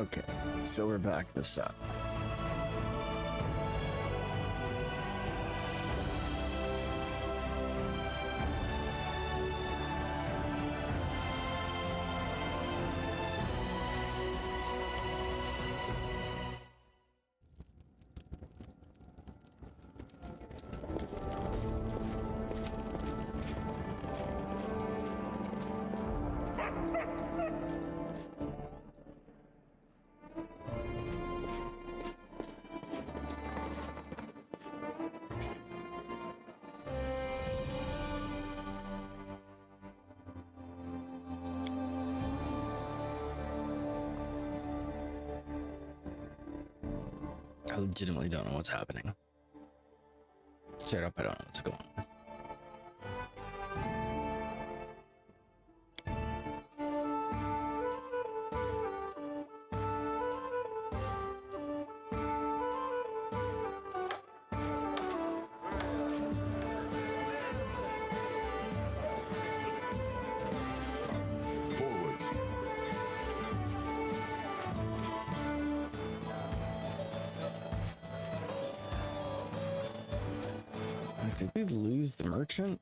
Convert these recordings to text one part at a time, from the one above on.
Okay, so we're back in the sun. I legitimately don't know what's happening. Straight up, I don't know what's going on. Forwards. Did we lose the merchant?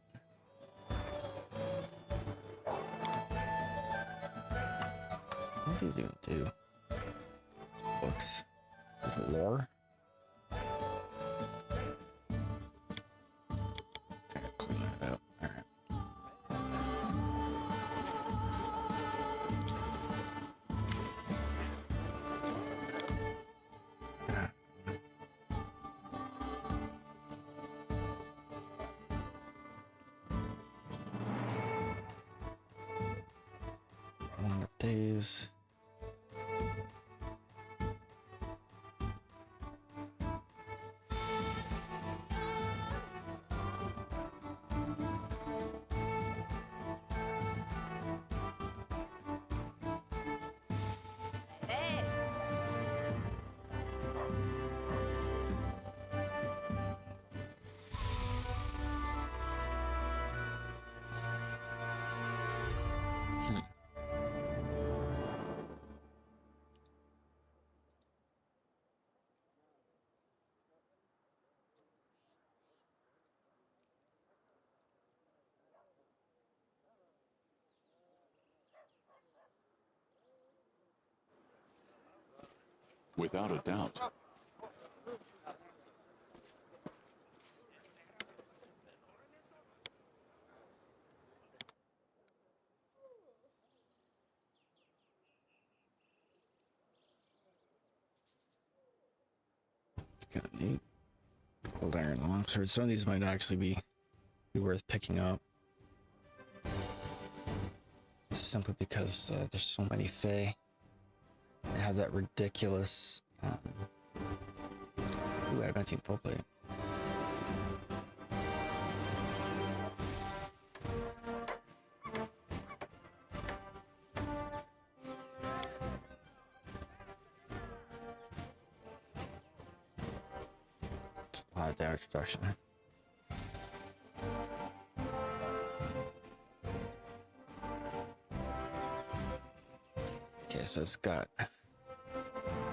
What do these even do? Books. Is it lore? Gotta clean that up. Alright. One of these. Hey. Without a doubt. Kind of neat. Cold iron longsword. Some of these might actually be worth picking up. Simply because there's so many Fae. They have that ridiculous. Ooh, adamantine full plate. It's a lot of damage reduction. Okay, so it's got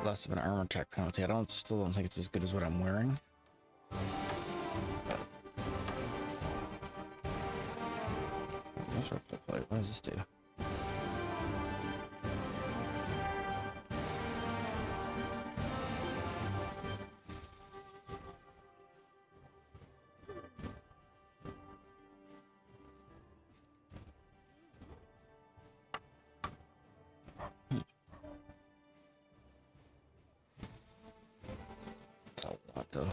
less of an armor check penalty. Still don't think it's as good as what I'm wearing. But that's for full plate. What does this do? It's a lot though.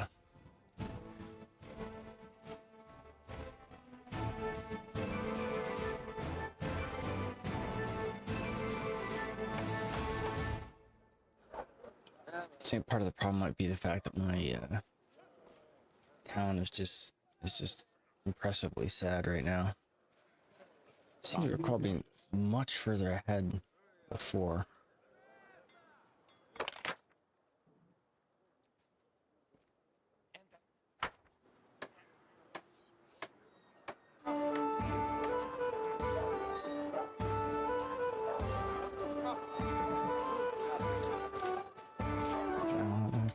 I think part of the problem might be the fact that my town is just impressively sad right now. I seem to recall being much further ahead before.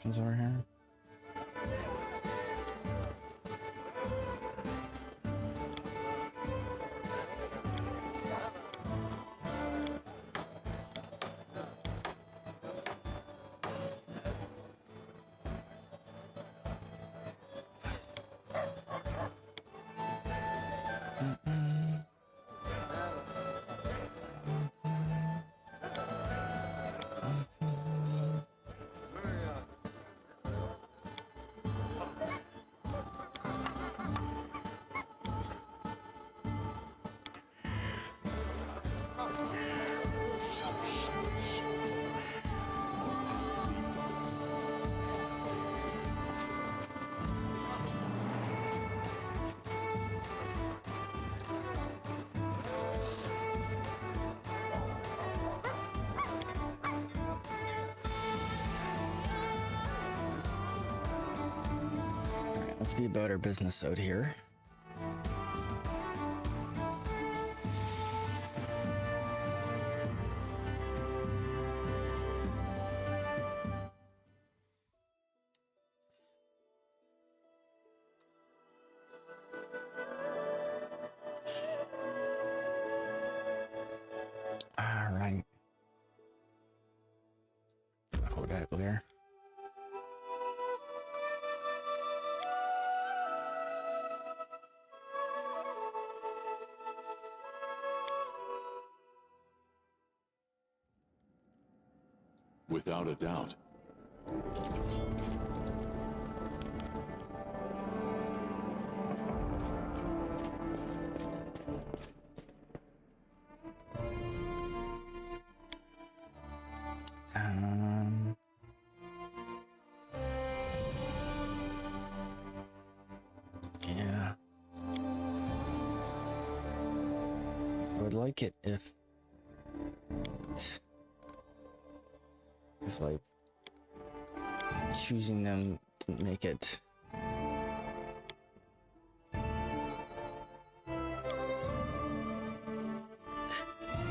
coffins over here. Let's be about our business out here. All right. Hold that clear. Without a doubt. Um, yeah. I would like it if like choosing them didn't make it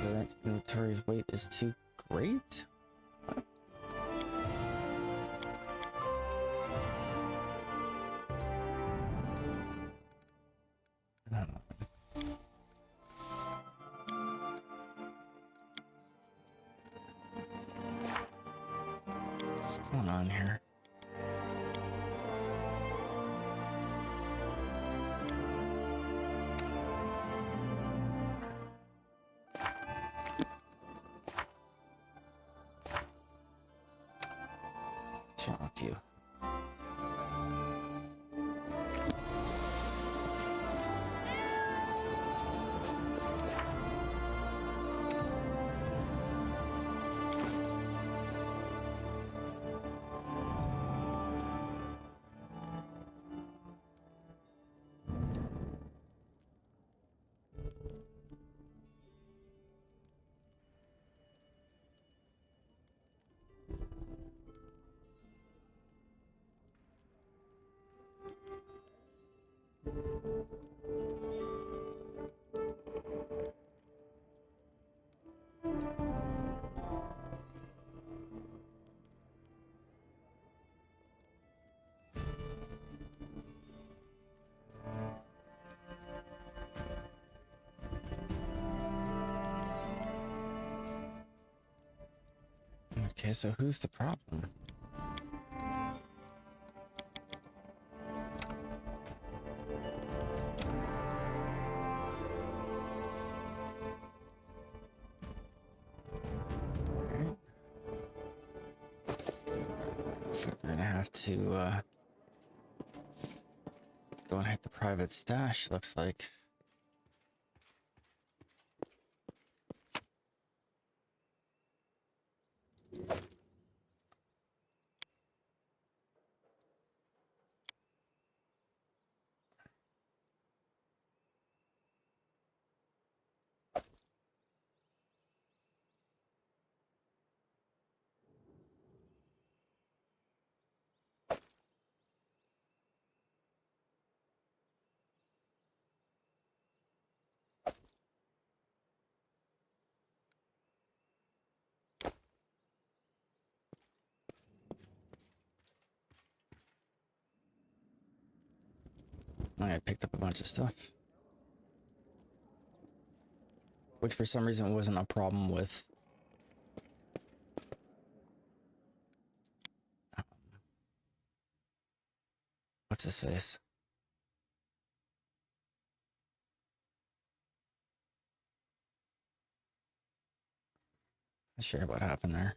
the inventory's weight is too great. I don't know. What's going on here? What's wrong with you? Okay, so who's the problem? Alright. Looks like we're gonna have to go and hit the private stash, looks like. I picked up a bunch of stuff. Which for some reason wasn't a problem with what's his face? Not sure what happened there.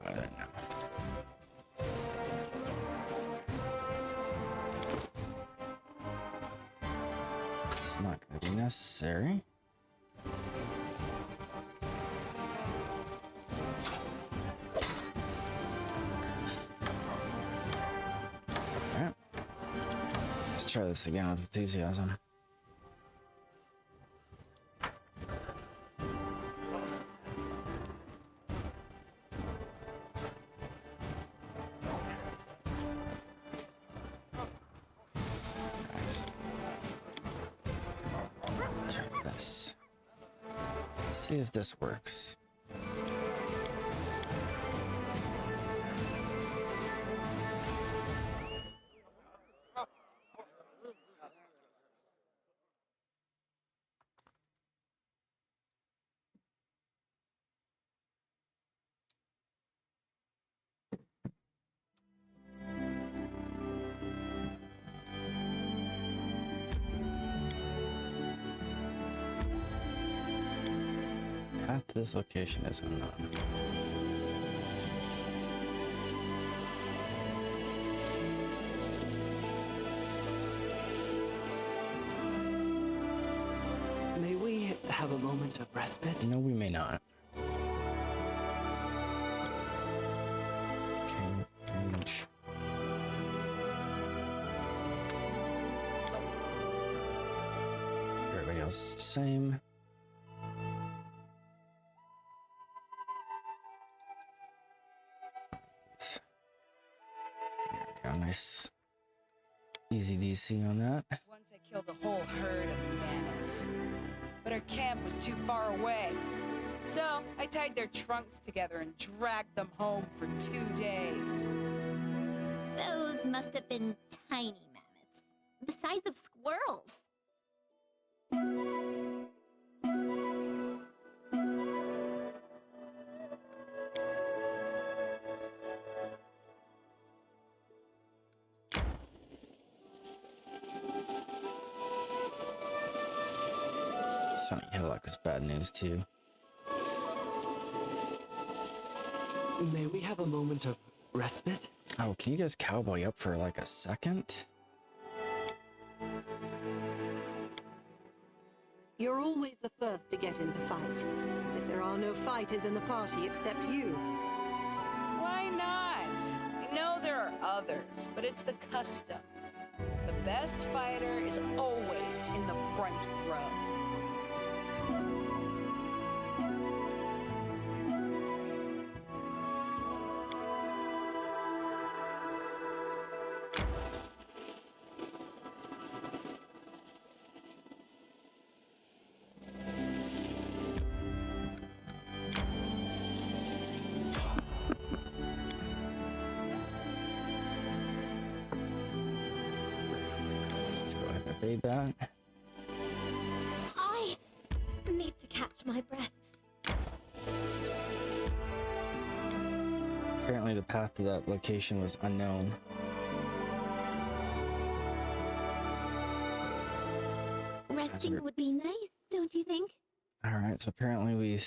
Buy that now. It's not going to be necessary. Alright. Let's try this again with enthusiasm. Nice. Try this. See if this works. Path to this location is unknown. May we have a moment of respite? No, we may not. Range. Everybody else the same. There we go, nice. Easy DC on that. Once I killed a whole herd of mammoths, but our camp was too far away. So I tied their trunks together and dragged them home for 2 days. Those must have been tiny mammoths, the size of squirrels. Sunny Hillock is bad news too. May we have a moment of respite? Oh, can you guys cowboy up for like a second? You're always the first to get into fights, as if there are no fighters in the party except you. Why not? I know there are others, but it's the custom. The best fighter is always in the front row. Let's go ahead and evade that. I need to catch my breath. Apparently the path to that location was unknown. Resting would be nice, don't you think? Alright, so apparently we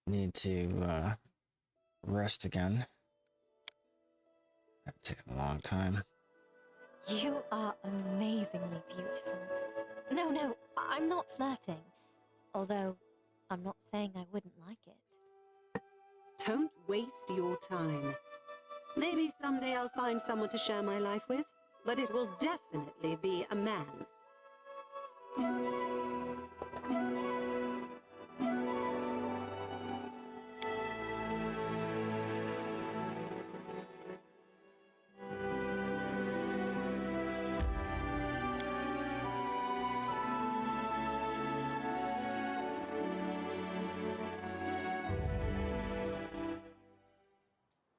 need to rest again. That takes a long time. You are amazingly beautiful. No, I'm not flirting. Although, I'm not saying I wouldn't like it. Don't waste your time. Maybe someday I'll find someone to share my life with, but it will definitely be a man.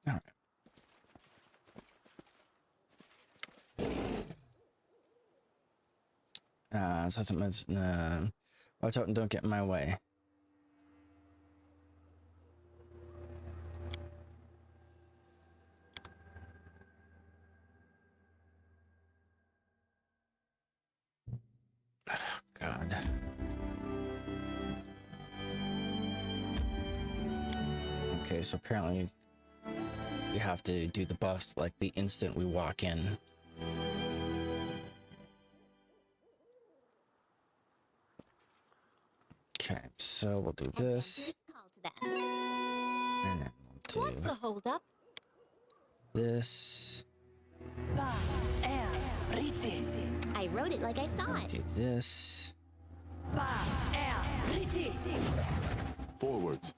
All right. Watch out and don't get in my way. Oh, God. Okay, so apparently we have to do the buffs like the instant we walk in. Okay, so we'll do this. Call to them. And then we'll What's the do hold-up? this. I wrote it like I saw it. Do this. Forwards.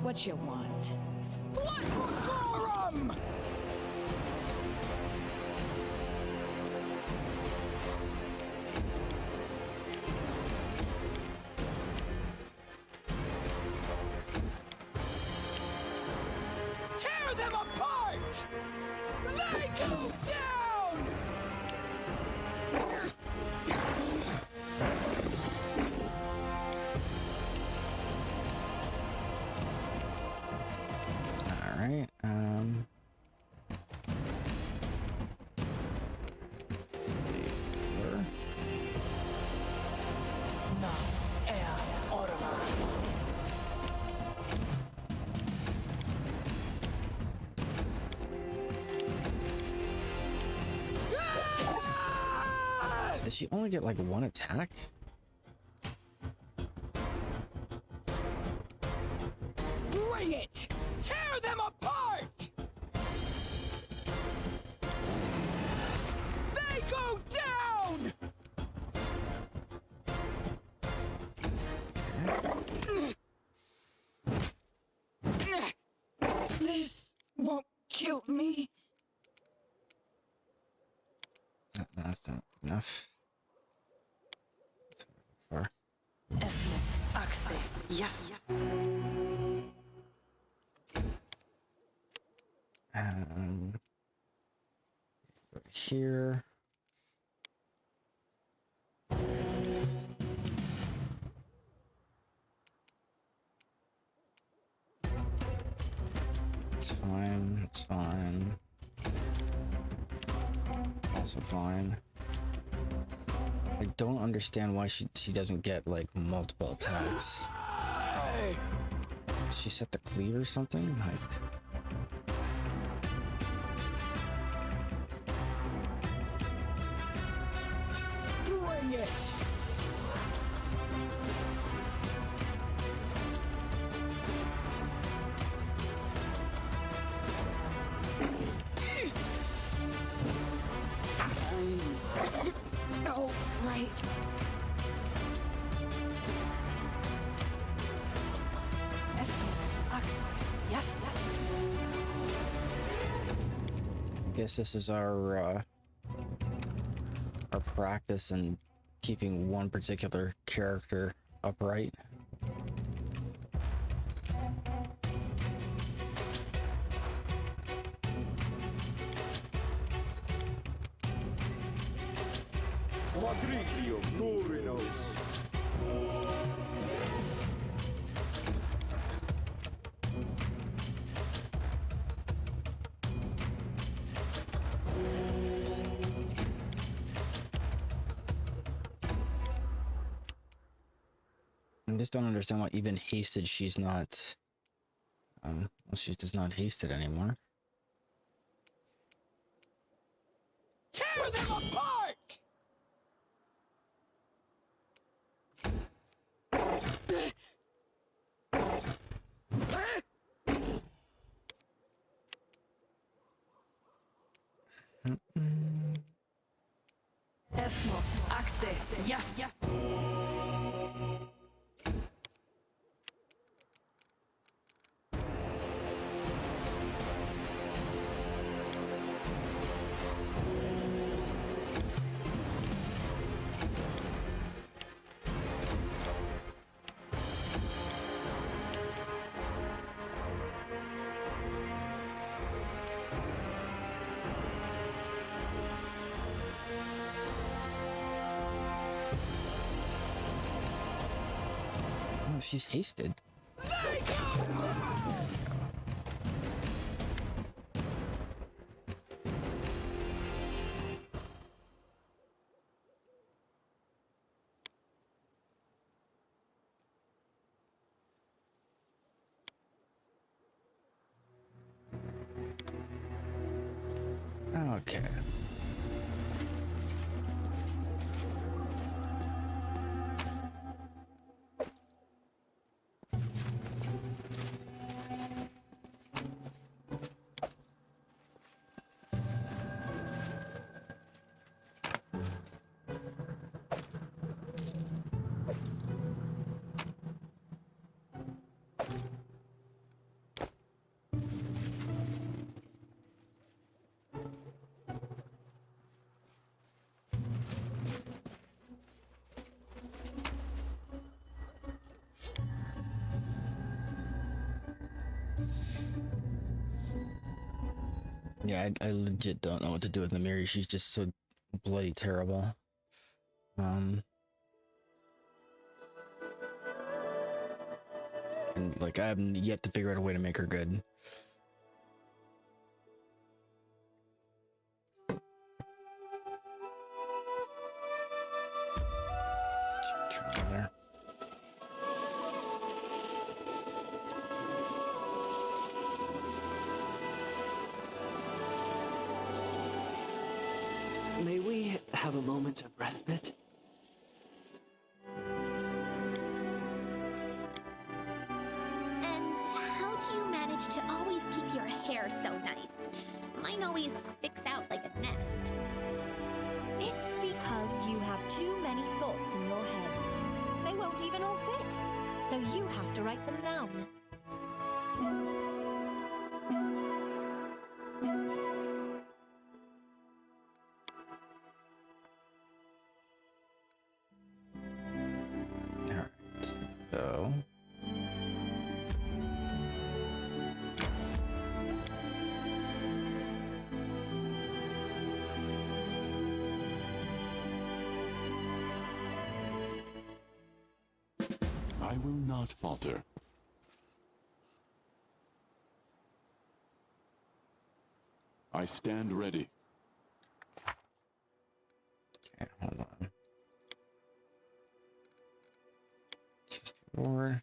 What you want? Blood for Gorum! Tear them apart! They go down! All right. Four. Does she only get like one attack? Bring it! Tear them apart! They go down! This won't kill me. That's not enough. That's what I'm Yes. Go here. It's fine. It's fine. Also fine. I don't understand why she doesn't get like multiple attacks. Did she set the cleave or something? Like. Bring it! Oh, right. Yes. I guess this is our practice in keeping one particular character upright. I just don't understand why even hasted she's not Well, she does not haste it anymore. Tear them apart! Esmo, Axe, yes! Oh, she's hasted. Okay. Yeah, I legit don't know what to do with Namiri. She's just so bloody terrible. And like I haven't yet to figure out a way to make her good. Turn over there. May we have a moment of respite? And how do you manage to always keep your hair so nice? Mine always sticks out like a nest. It's because you have too many thoughts in your head. They won't even all fit, so you have to write them down. Alright. So I will not falter. I stand ready. okay, hold on. Just forward.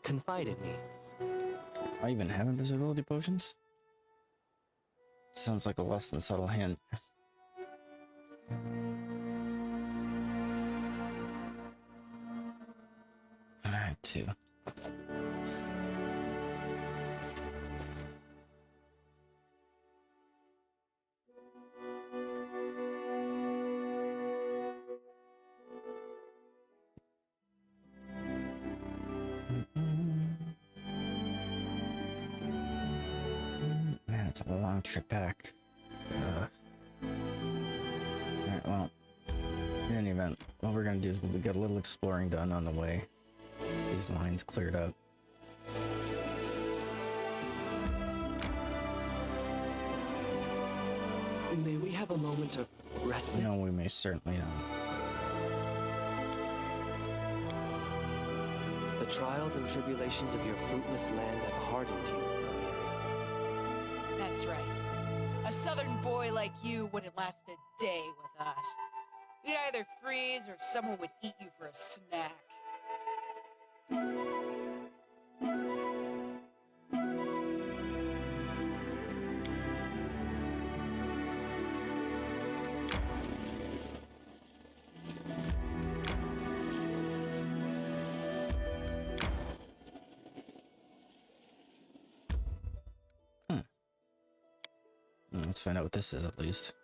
Confide in me. I even have invisibility potions? Sounds like a less than subtle hint. Alright, 2. Man, it's a long trip back. Alright, well, in any event, what we're gonna do is we'll get a little exploring done on the way. These lines cleared up. May we have a moment of respite? No, we may certainly not. The The trials and tribulations of your fruitless land have hardened you, Baldur. That's right. A southern boy like you wouldn't last a day with us. You'd either freeze or someone would eat you for a snack. Let's find out what this is at least.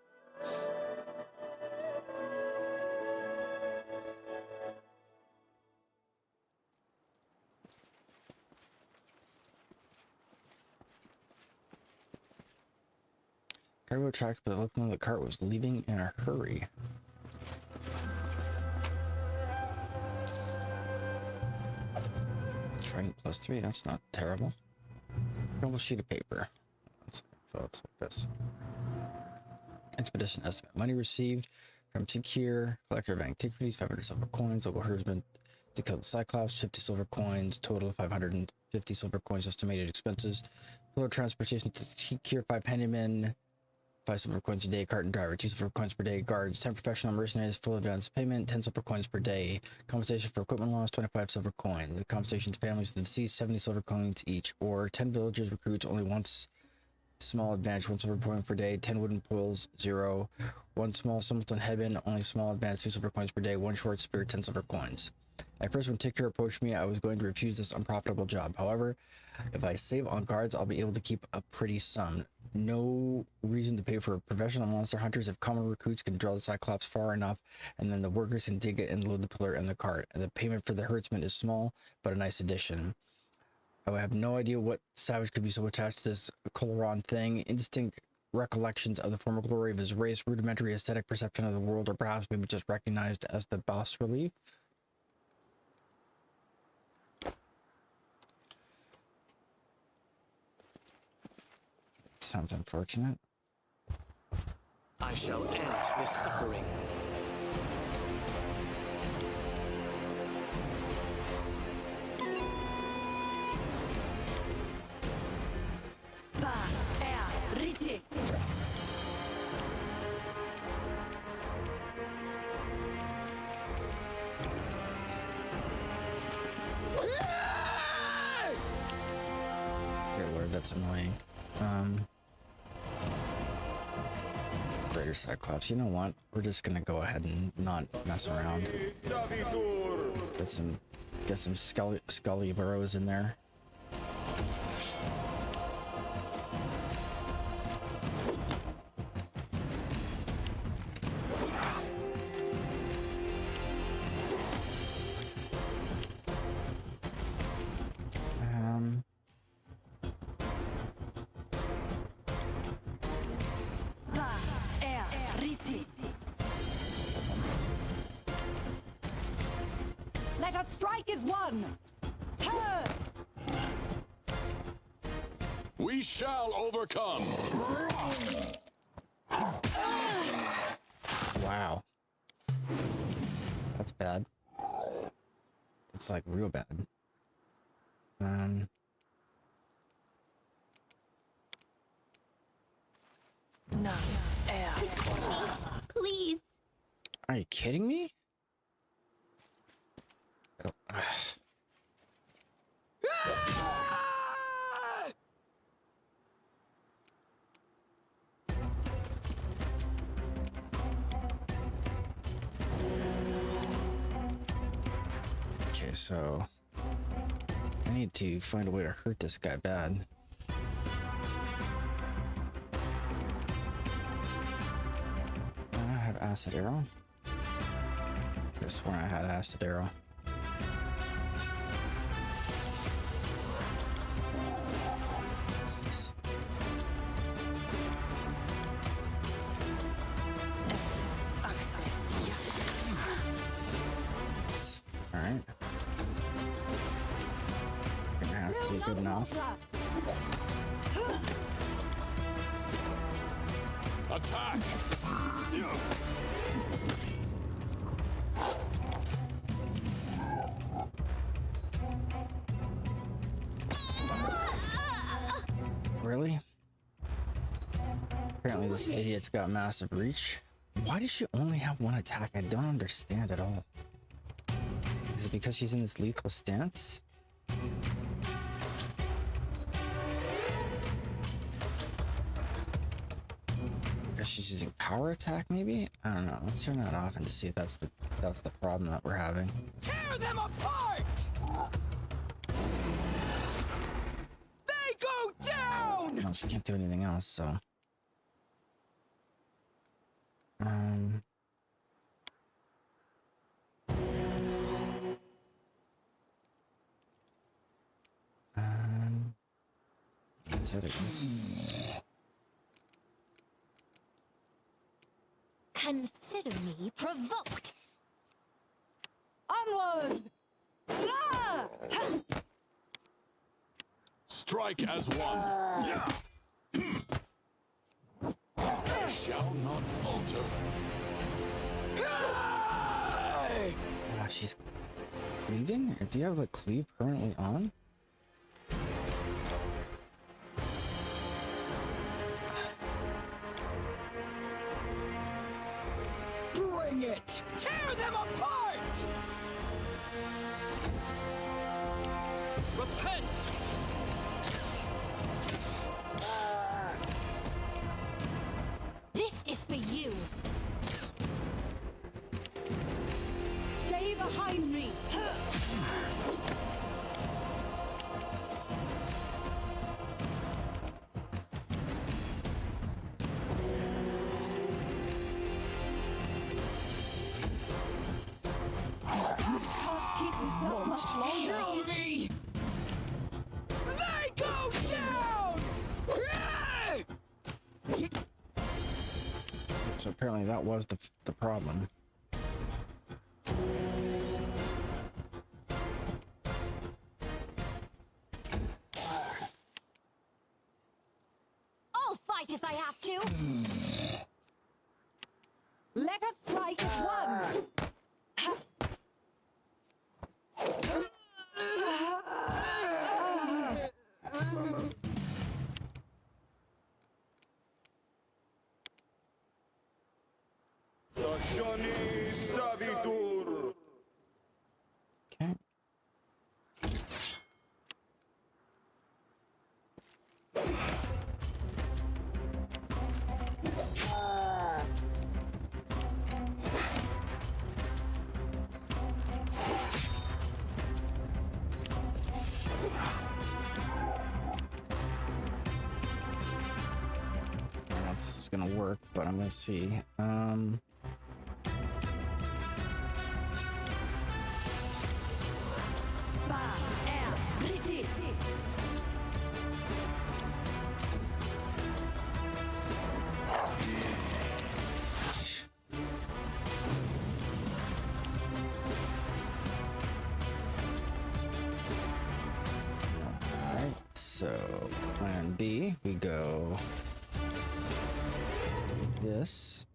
Cargo tracked, but the locomotive of the cart was leaving in a hurry. Trident +3, that's not terrible. Double sheet of paper. So it's like this. Expedition estimate. Money received from Tikir, collector of antiquities, 500 silver coins, local herdsman to kill the Cyclops, 50 silver coins, total of 550 silver coins, estimated expenses. Full transportation to Tikir, 5 handymen, 5 silver coins a day, cart and driver, 2 silver coins per day, guards, 10 professional mercenaries, full advance payment, 10 silver coins per day. Compensation for equipment loss, 25 silver coins. The compensation to families of the deceased, 70 silver coins each, or 10 villagers recruits only once. Small advantage, 1 silver coin per day, 10 wooden poles, 0. 1 small simpleton headman, only small advantage, 2 silver coins per day, 1 short spear, 10 silver coins. At first, when Tikir approached me, I was going to refuse this unprofitable job. However, if I save on guards, I'll be able to keep a pretty sum. No reason to pay for professional monster hunters if common recruits can draw the Cyclops far enough, and then the workers can dig it and load the pillar and the cart. And the payment for the herdsman is small, but a nice addition. I have no idea what savage could be so attached to this Coloron thing. Indistinct recollections of the former glory of his race, rudimentary aesthetic perception of the world, or perhaps maybe just recognized as the bas relief. Sounds unfortunate. I shall end this suffering. Dear Lord, that's annoying. Greater Cyclops. You know what? We're just gonna go ahead and not mess around. Get some scully burrows in there. Let us strike as one! We shall overcome. Wow. That's bad. It's like real bad. Please. Are you kidding me? Oh, okay, so I need to find a way to hurt this guy bad. I have acid arrow. I could have sworn I had acid arrow. What's this? Alright. Gonna have to be good enough. Attack! Apparently this idiot's got massive reach. Why does she only have one attack? I don't understand at all. Is it because she's in this lethal stance? Because she's using power attack, maybe? I don't know. Let's turn that off and just see if that's the problem that we're having. Tear them apart! They go down! No, she can't do anything else, so. Settings. Consider me provoked. Onwards! Ah! Strike as one. Shall not falter. She's cleaving? Do you have the cleave permanently on? Bring it! Tear them apart! Repent! This is for you. Stay behind me! So much longer! Kill me! They go down! So apparently that was the problem. I'll fight if I have to. Let us strike as one! Okay. I don't know if this is gonna work, but I'm gonna see. Alright, so plan B, we go do this.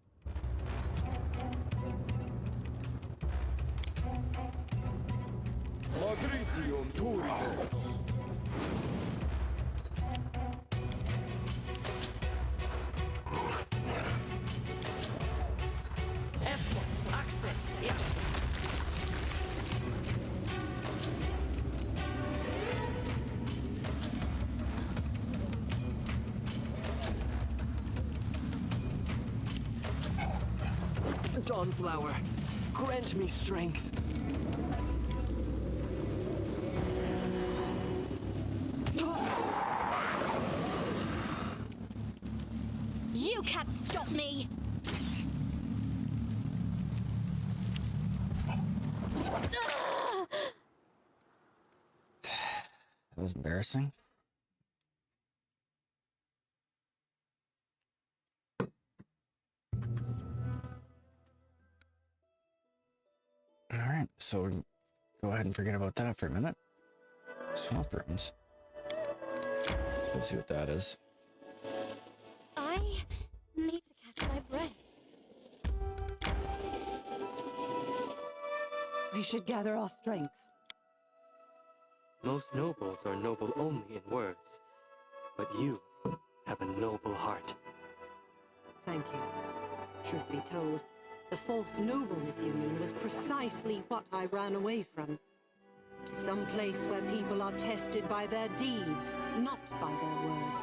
Dawnflower, grant me strength. You can't stop me. That was embarrassing. Alright, so we go ahead and forget about that for a minute. Swamp rooms. Let's go see what that is. I need to catch my breath. We should gather our strength. Most nobles are noble only in words, but you have a noble heart. Thank you. Truth be told, the false nobleness union was precisely what I ran away from. Some place where people are tested by their deeds, not by their words.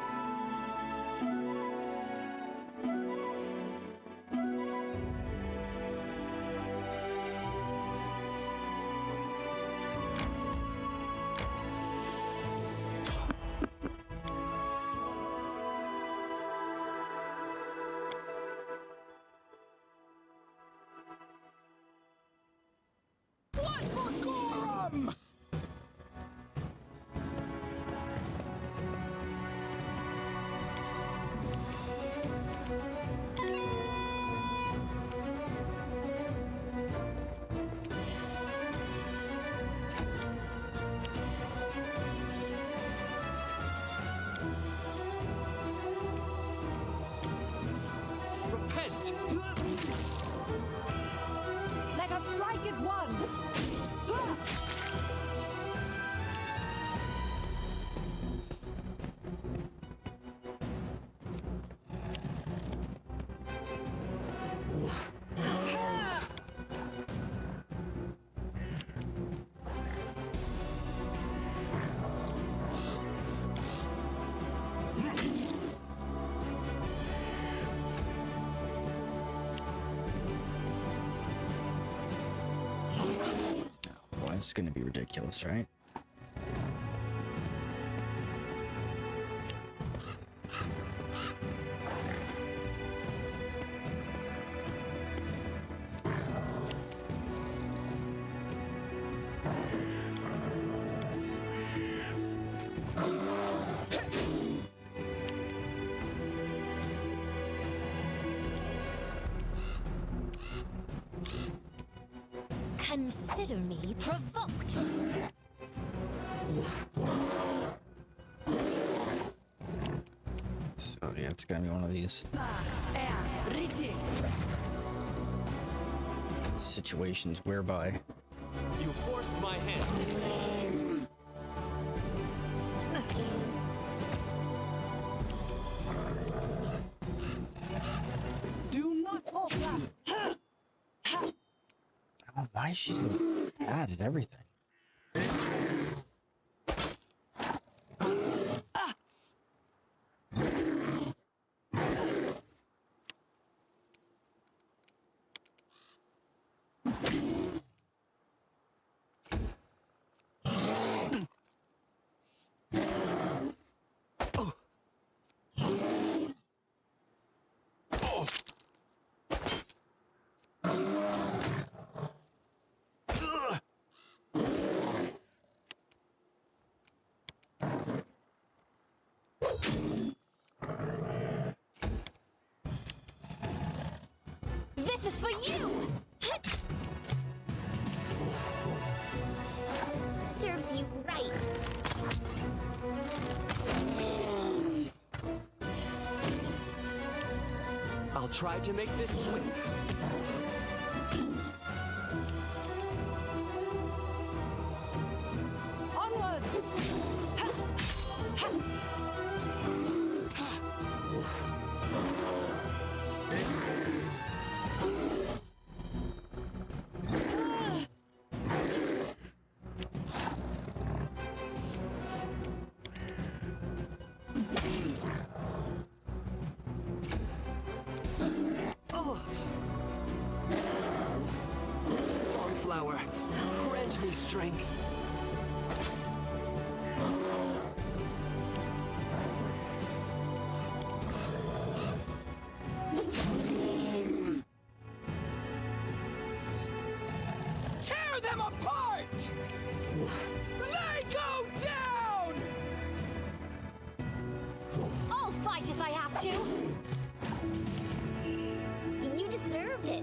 Repent! Let us strike as one! Boy, it's gonna be ridiculous, right? Consider me provoked. So yeah, it's gonna be one of these situations whereby You forced my hand. Do not hold back! oh, why is she so bad at everything? This is for you! Serves you right. I'll try to make this swift. Onwards! Flower, grant me strength. Tear them apart! They go down! I'll fight if I have to. You deserved it.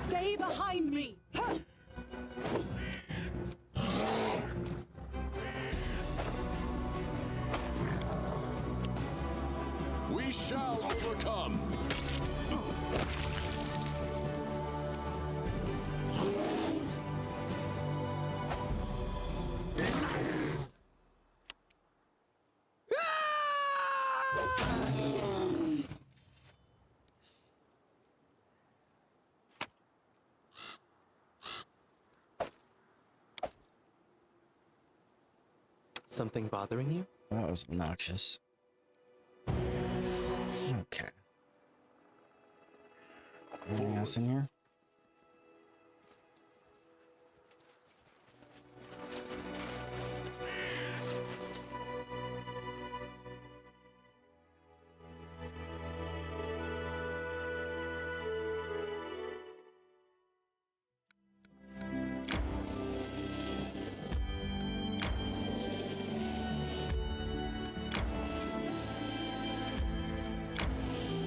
Stay behind me! We shall overcome. Something bothering you? That was obnoxious. Okay. Anything else in here?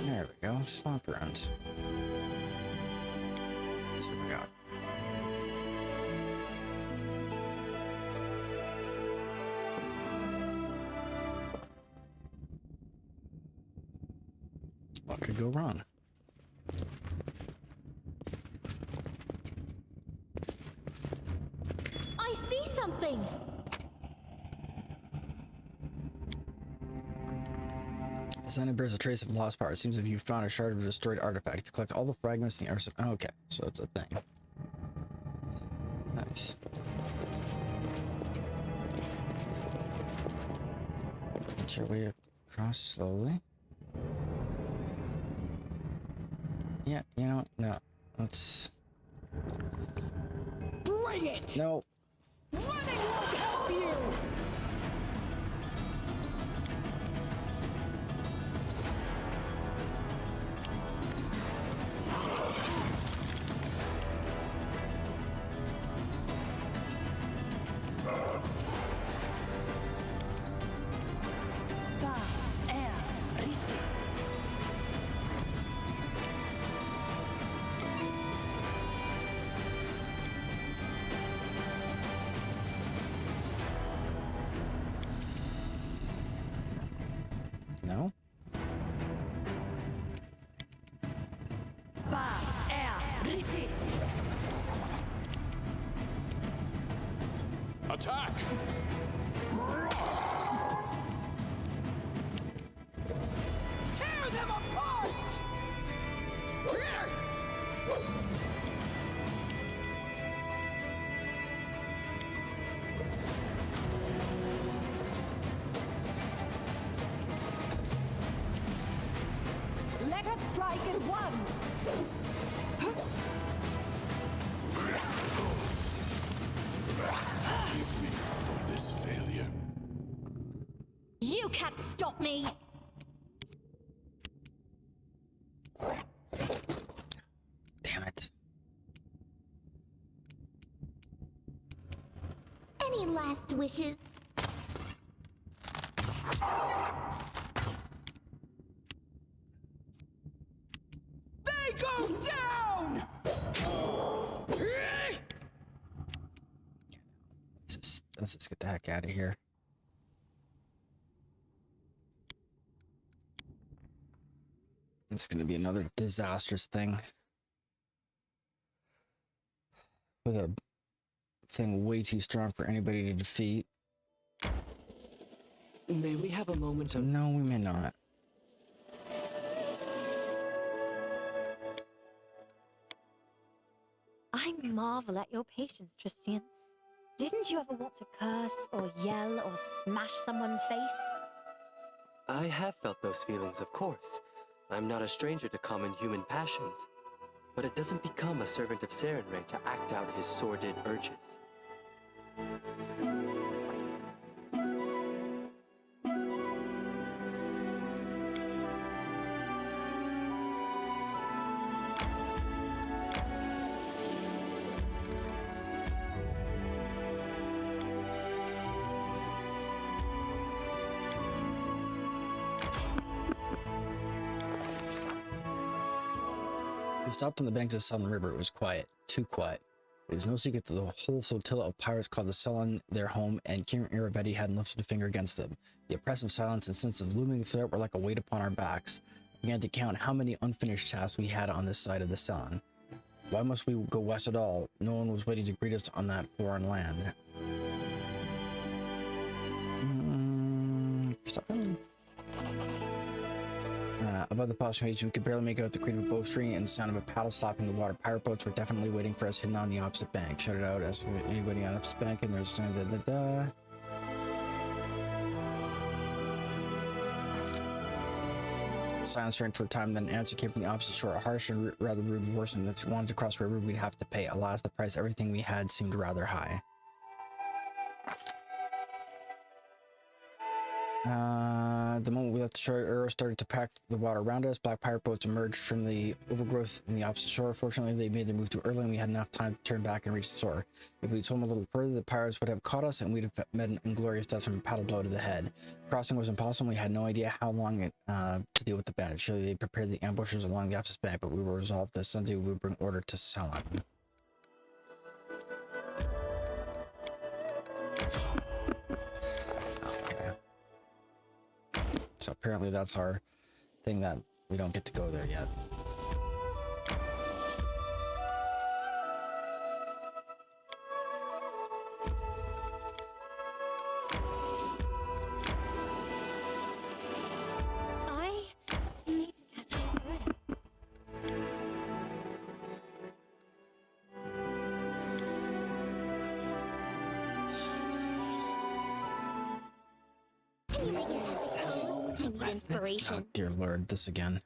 There we go. Swamp around. Let's see what we got. What could go wrong? I see something! The sign bears a trace of lost power. It seems if you found a shard of a destroyed artifact. If you collect all the fragments in the arsenal. Okay, so it's a thing. Nice. Inch our way across slowly. Yeah, you know, no. Let's. Bring it! No. Running won't help you! No. Attack! Tear them apart! Let us strike as one! Forgive me for this failure. You can't stop me! Damn it. Any last wishes? They go down! Let's just get the heck out of here. It's gonna be another disastrous thing. With a thing way too strong for anybody to defeat. May we have a moment of... No, we may not. I marvel at your patience, Tristian. Didn't you ever want to curse or yell or smash someone's face? I have felt those feelings, of course. I'm not a stranger to common human passions. But it doesn't become a servant of Sarenrae to act out his sordid urges. We stopped on the banks of the Southern River. It was quiet, too quiet. It was no secret that the whole flotilla of pirates called the Sullen their home, and King Iravetti hadn't lifted a finger against them. The oppressive silence and sense of looming threat were like a weight upon our backs. I began to count how many unfinished tasks we had on this side of the sun. Why must we go west at all? No one was waiting to greet us on that foreign land. Stop. Above the postmate, we could barely make out the creak of a bowstring and the sound of a paddle slapping the water. Pirate boats were definitely waiting for us hidden on the opposite bank. Shouted out as anybody on the opposite bank, and there's silence ran for a time, then an answer came from the opposite shore, a harsh and rather rude voice, and that wanted to cross river we'd have to pay. Alas, the price everything we had seemed rather high. The moment we left the shore, arrows started to pack the water around us. Black pirate boats emerged from the overgrowth in the opposite shore. Fortunately, they made their move too early, and we had enough time to turn back and reach the shore. If we'd swum a little further, the pirates would have caught us, and we'd have met an inglorious death from a paddle blow to the head. Crossing was impossible. We had no idea how long it to deal with the bandits. Surely they prepared the ambushes along the opposite bank, but we were resolved that someday we would bring order to Salon. So apparently that's our thing, that we don't get to go there yet. I need to catch my breath. Can you make your pose? I need inspiration. Oh, dear Lord, this again.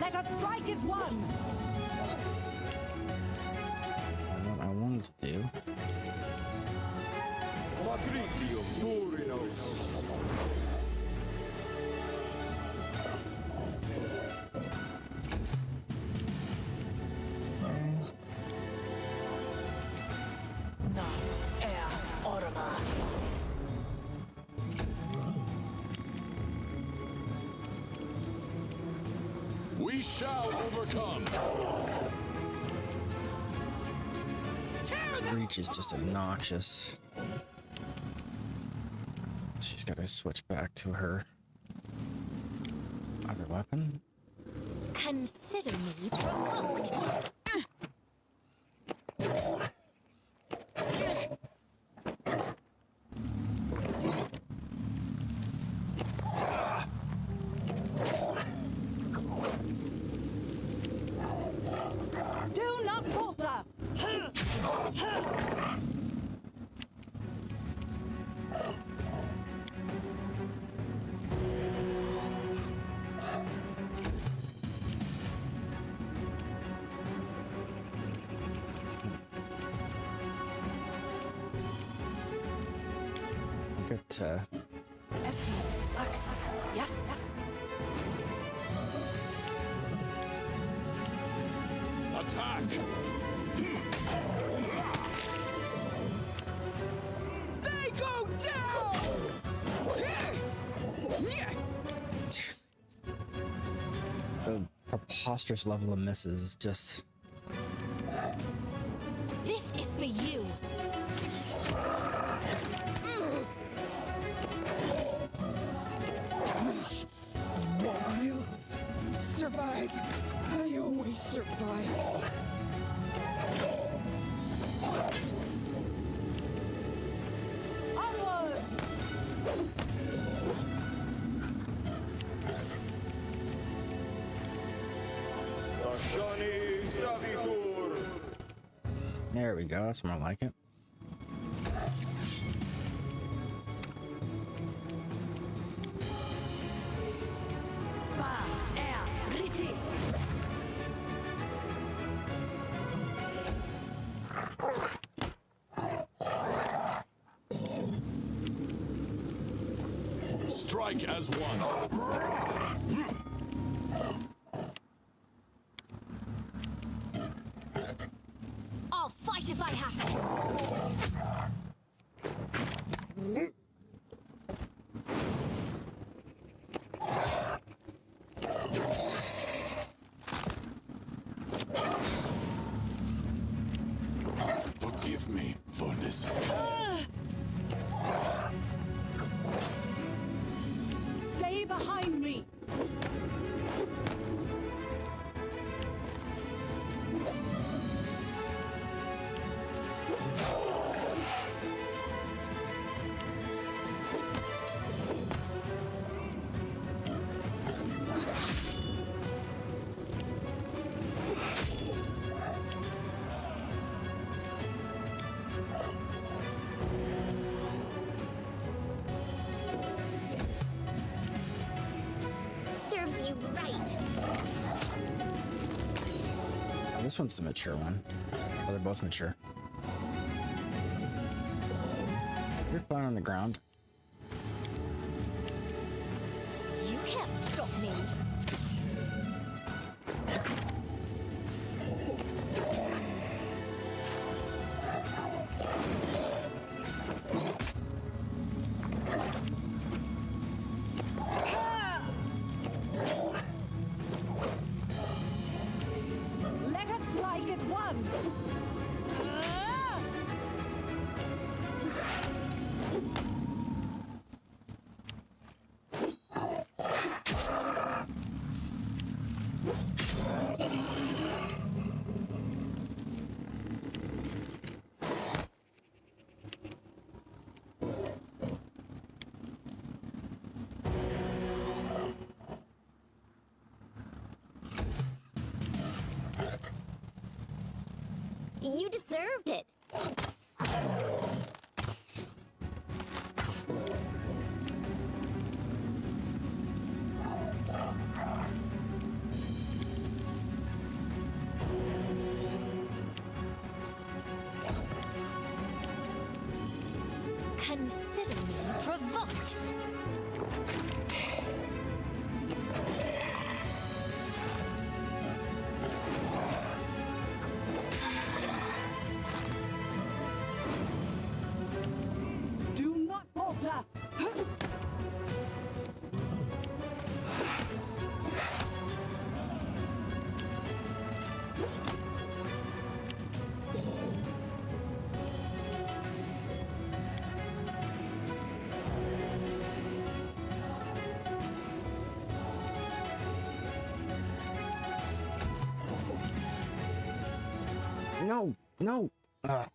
Let us strike as one! What I wanted to do. We shall overcome. Reach is just obnoxious. She's got to switch back to her other weapon. Consider me provoked. Do not falter! Get Yes. Attack! They go down! the preposterous level of misses is just. This is for you. I'll survive. I always survive. Onward! There we go, that's more like it. Strike as one. I'll fight if I have to. Forgive This one's the mature one. Oh, they're both mature. You're fine on the ground. You can't stop me. Let us strike as one! You deserved it. Consider me provoked. Do not falter! No, no. I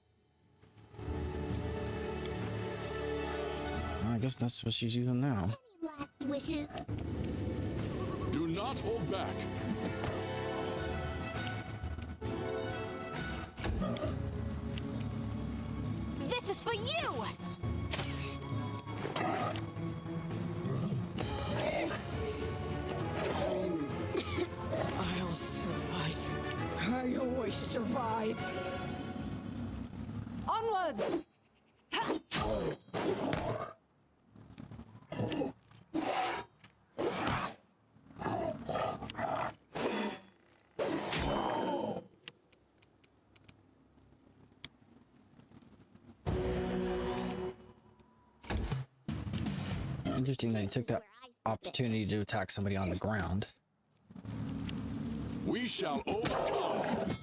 guess that's what she's using now. Any last wishes? Do not hold back. This is for you! I'll survive. I always survive. Onwards! Interesting that he took that opportunity to attack somebody on the ground. We shall overcome.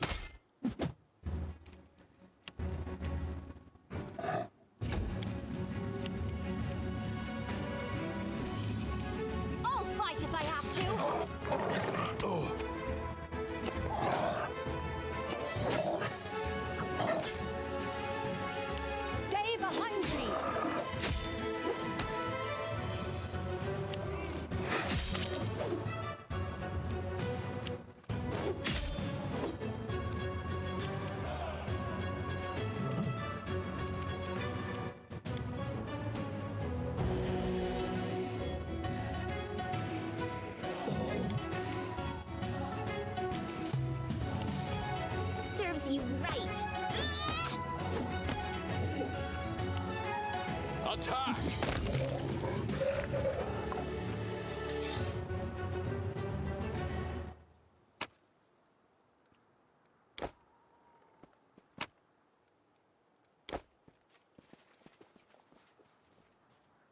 I'll fight if I have to! Stay behind me! Serves you right. Attack!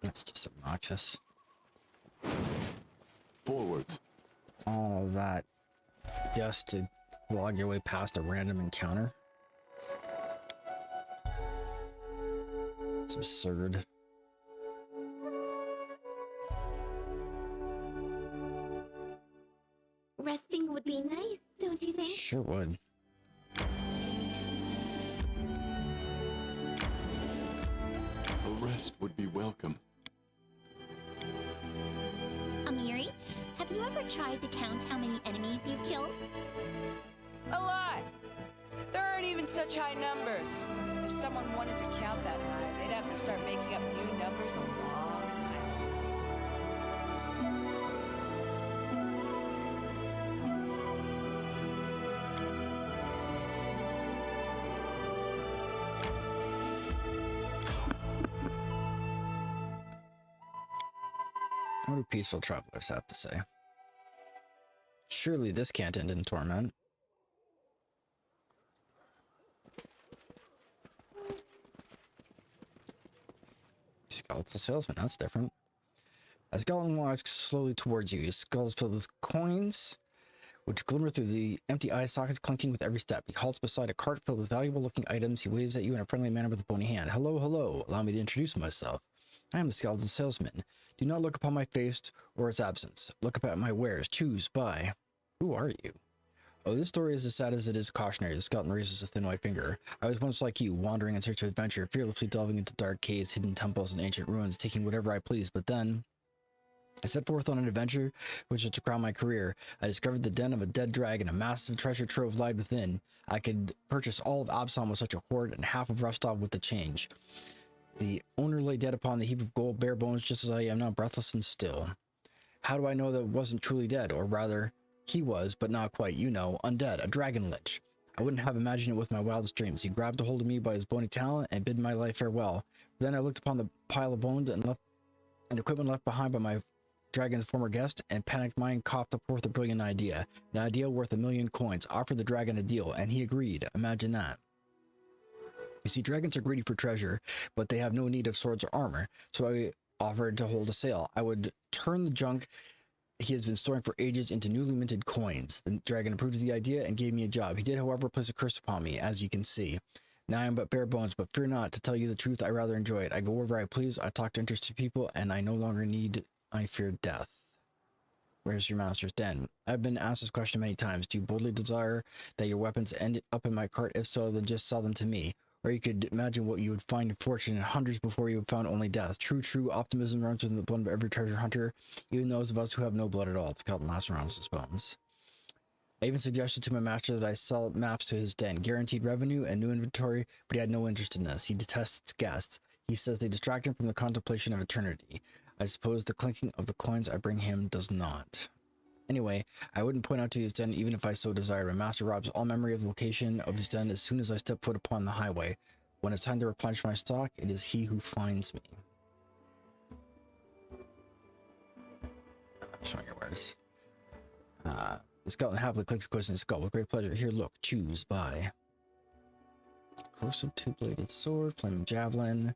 That's just obnoxious. Forwards. All of that just to log your way past a random encounter. It's absurd. Resting would be nice, don't you think? Sure would. A rest would be welcome. Amiri, have you ever tried to count how many enemies you've killed? A lot. There aren't even such high numbers. If someone wanted to count that high, they'd have to start making up new numbers a long time ago. What do peaceful travelers have to say? Surely this can't end in torment. Skeletal salesman, that's different. A skeleton walks slowly towards you. His skull is filled with coins, which glimmer through the empty eye sockets, clinking with every step. He halts beside a cart filled with valuable-looking items. He waves at you in a friendly manner with a bony hand. Hello, hello. Allow me to introduce myself. I am the skeleton salesman. Do not look upon my face or its absence. Look up at my wares. Choose, buy. Who are you? Oh, this story is as sad as it is cautionary. The skeleton raises a thin white finger. I was once like you, wandering in search of adventure, fearlessly delving into dark caves, hidden temples, and ancient ruins, taking whatever I pleased. But then I set forth on an adventure which was to crown my career. I discovered the den of a dead dragon. A massive treasure trove lied within. I could purchase all of Absalom with such a hoard, and half of Rostov with the change. The owner lay dead upon the heap of gold, bare bones, just as I am now, breathless and still. How do I know that it wasn't truly dead? Or rather, he was, but not quite, you know, undead, a dragon lich. I wouldn't have imagined it with my wildest dreams. He grabbed a hold of me by his bony talon and bid my life farewell. Then I looked upon the pile of bones and equipment left behind by my dragon's former guest, and panicked mind coughed up forth a brilliant idea. An idea worth 1,000,000 coins. Offered the dragon a deal, and he agreed. Imagine that. You see, dragons are greedy for treasure, but they have no need of swords or armor, so I offered to hold a sale. I would turn the junk he has been storing for ages into newly minted coins. The dragon approved of the idea and gave me a job. He did, however, place a curse upon me, as you can see. Now I am but bare bones, but fear not. To tell you the truth, I rather enjoy it. I go wherever I please, I talk to interested people, and I no longer I fear death. Where's your master's den? I've been asked this question many times. Do you boldly desire that your weapons end up in my cart? If so, then just sell them to me. Or you could imagine what you would find in fortune in hundreds before you have found only death. True optimism runs in the blood of every treasure hunter, even those of us who have no blood at all. The skeleton laughs around his bones. I even suggested to my master that I sell maps to his den, guaranteed revenue and new inventory, but he had no interest in this. He detests guests. He says they distract him from the contemplation of eternity. I suppose the clinking of the coins I bring him does not. Anyway, I wouldn't point out to his den even if I so desired. My master robs all memory of the location of his den as soon as I step foot upon the highway. When it's time to replenish my stock, it is he who finds me. Showing your wares. The skeleton happily clinks the coins in his skull. With great pleasure. Here, look. Choose. Buy. Corrosive two-bladed sword. Flaming javelin.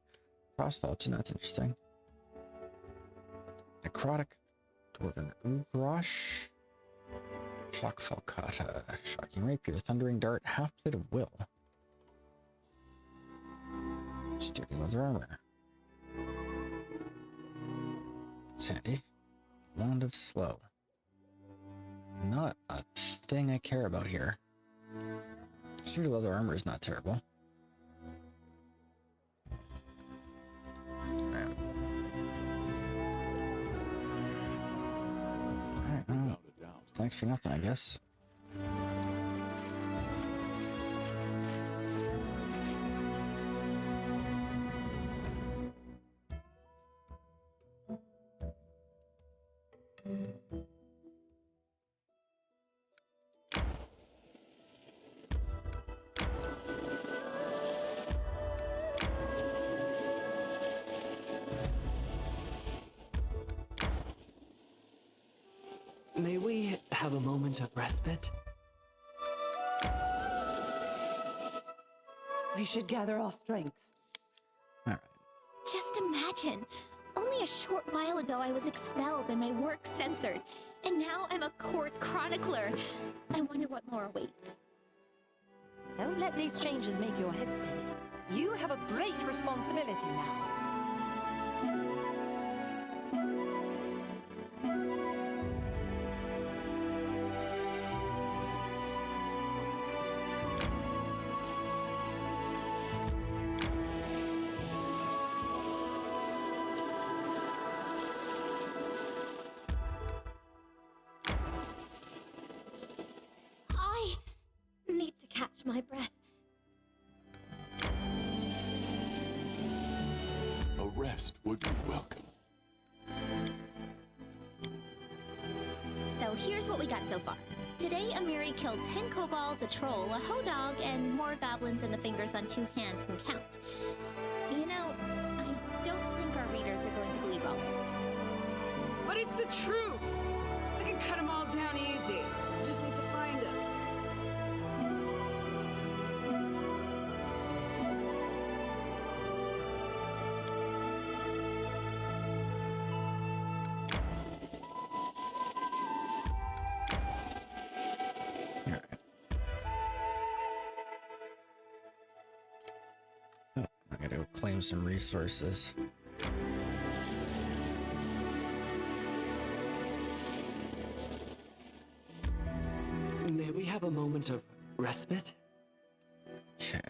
Frostfalchion. That's interesting. Necrotic Dwarven Ugrosh. Shock Falcata. Shocking Rapier. Thundering Dart. Half Plate of Will. Sturdy leather armor. It's handy. Wand of Slow. Not a thing I care about here. Sturdy leather armor is not terrible. Alright. Well, thanks for nothing, I guess. May we have a moment of respite? We should gather our strength. Alright. Just imagine. Only a short while ago I was expelled and my work censored, and now I'm a court chronicler. I wonder what more awaits. Don't let these changes make your head spin. You have a great responsibility now. I need to catch my breath. A rest would be welcome. So here's what we got so far. Today, Amiri killed 10 kobolds, a troll, a hoe dog, and more goblins than the fingers on 2 hands can count. You know, I don't think our readers are going to believe all this. But it's the truth. I can cut them all down easy. I just need to find them. Oh, I gotta go claim some resources. May we have a moment of respite? Okay.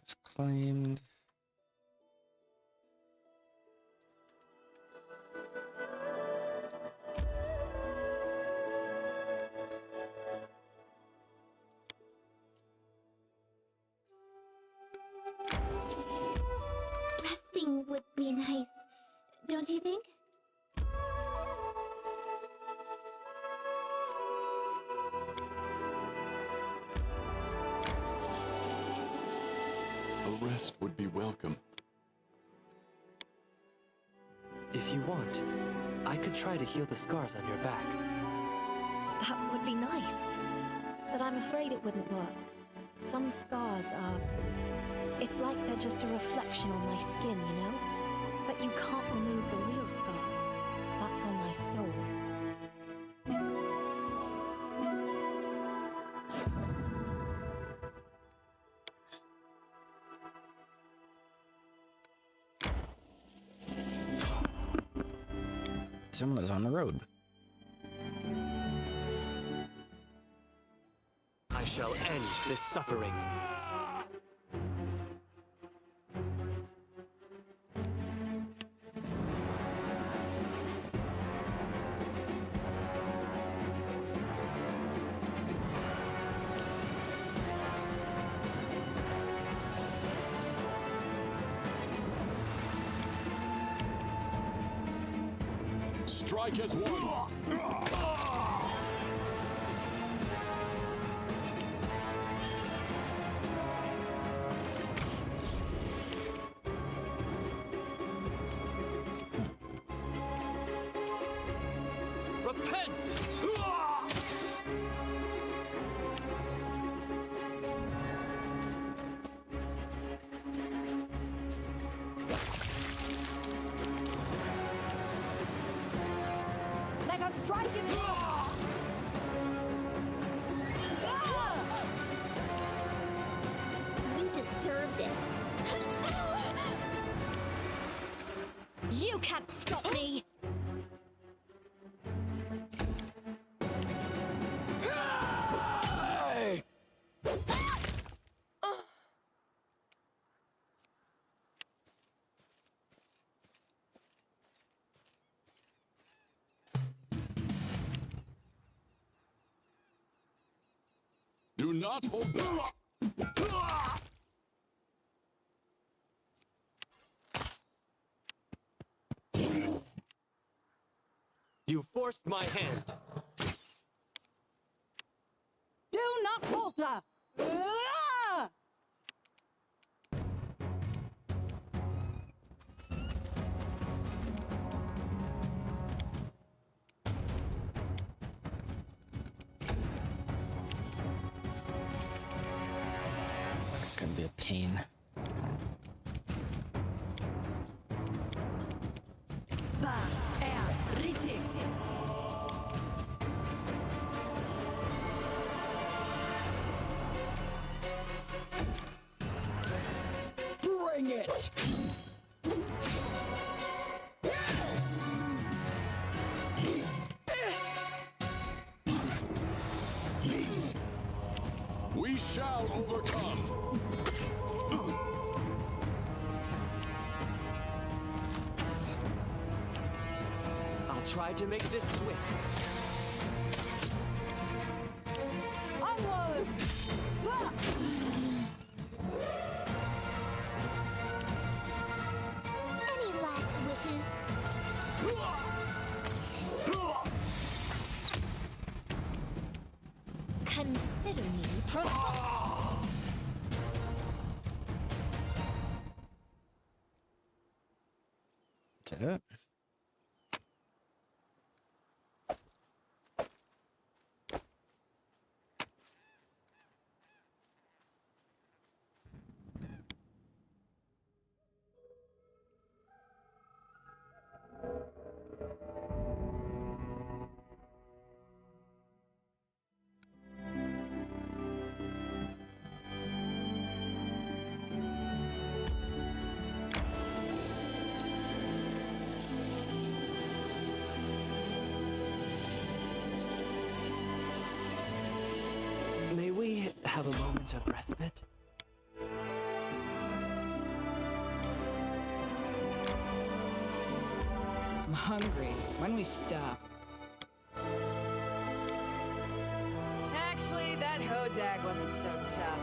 Just claimed. Resting would be nice, don't you think? A rest would be welcome. If you want, I could try to heal the scars on your back. That would be nice. But I'm afraid it wouldn't work. Some scars are... It's like they're just a reflection on my skin, you know? But you can't remove the real scar. That's on my soul. Someone is on the road. I shall end this suffering. Strike as one! Repent! Let us strike it! You deserved it. You can't stop me! Do not hold back! You forced my hand. Do not falter! It's gonna be a pain. Bring it! We shall overcome! I'll try to make this swift. Onward! Any last wishes? Consider me provoked! That's it. have a moment of respite? I'm hungry. When we stop? Actually, that hodag wasn't so tough.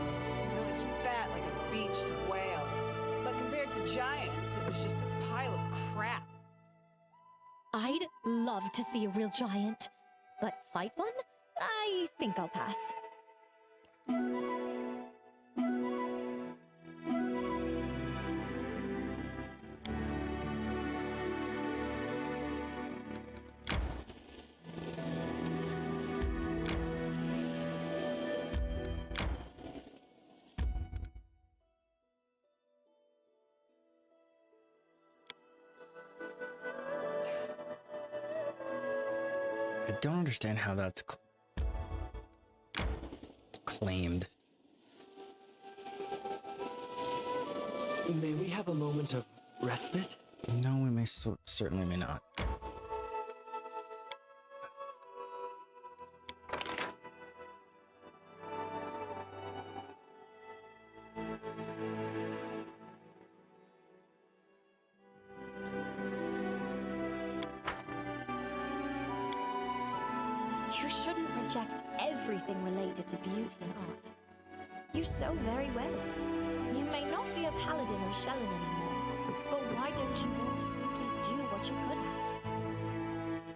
It was fat like a beached whale. But compared to giants, it was just a pile of crap. I'd love to see a real giant, but fight one? I think I'll pass. I don't understand how that's claimed. May we have a moment of respite? No, we may certainly may not. You shouldn't reject everything related to beauty and art. You sew very well. You may not be a paladin or Shellen anymore, but why don't you want to simply do what you're good at?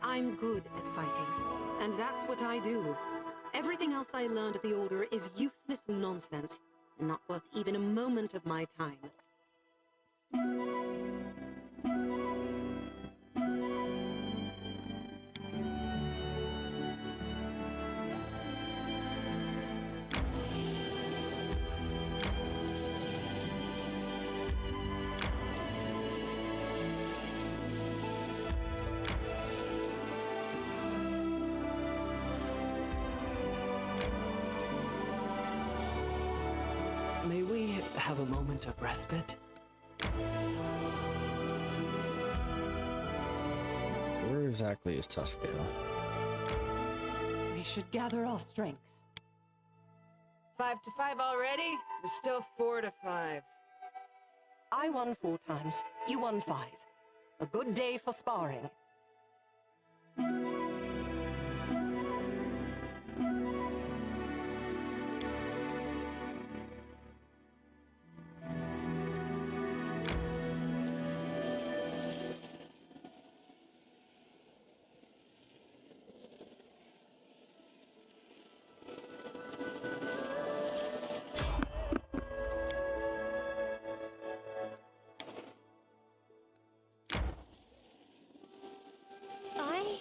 I'm good at fighting, and that's what I do. Everything else I learned at the Order is useless nonsense, and not worth even a moment of my time. May we have a moment of respite? So where exactly is Tuscale? We should gather our strength. 5 to 5 already? There's still 4 to 5. I won 4 times. You won 5. A good day for sparring. I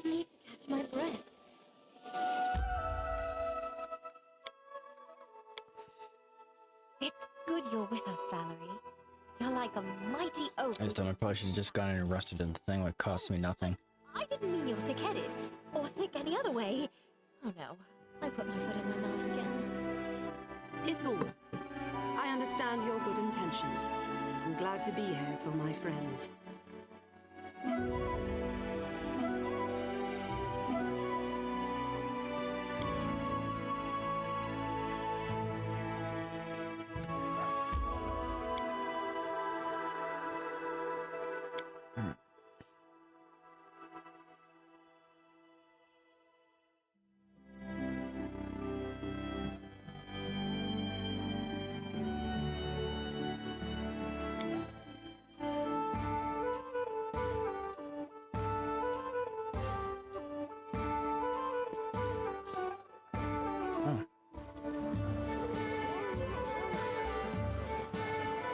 need to catch my breath. It's good you're with us, Valerie. You're like a mighty oak. I just thought I probably should have just gone in and rusted in the thing that cost me nothing. I didn't mean you're thick-headed, or thick any other way. Oh no, I put my foot in my mouth again. It's all. I understand your good intentions. I'm glad to be here for my friends.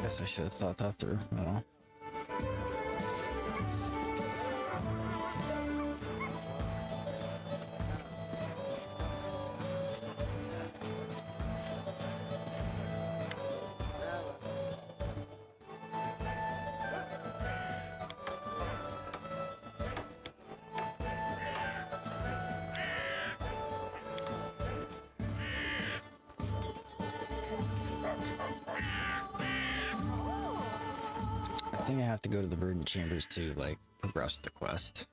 Guess I should have thought that through. Oh well. I think I have to go to the Verdant Chambers to, like, progress the quest.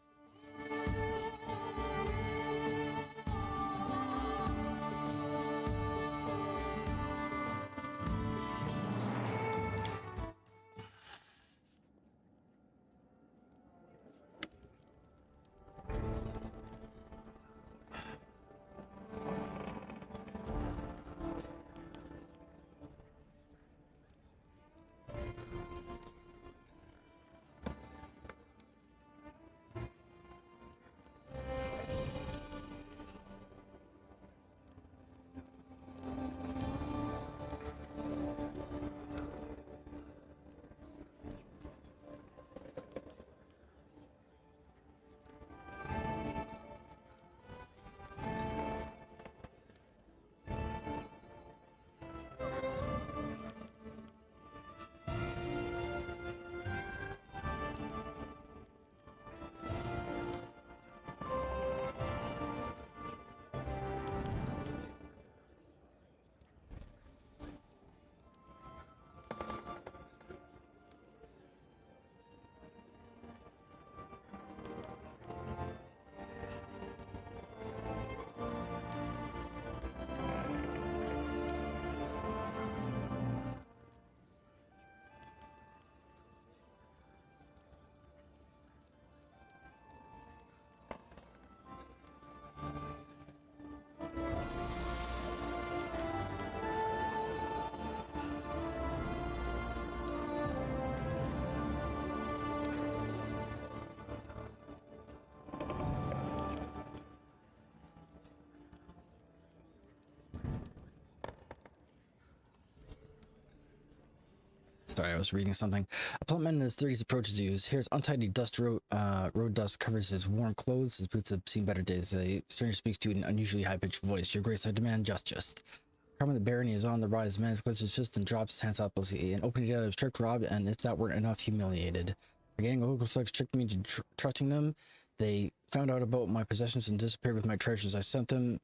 Sorry, I was reading something. A plump man in his 30s approaches you. His hair's untidy road dust covers his worn clothes. His boots have seen better days. The stranger speaks to you in an unusually high-pitched voice. Your grace, I demand justice. Carmen the barony is on the rise. The man clenches his fist and drops his hands helplessly. An opening out of tricked, robbed, and if that weren't enough, humiliated. A gang of local thugs tricked me into trusting them. They found out about my possessions and disappeared with my treasures. I sent them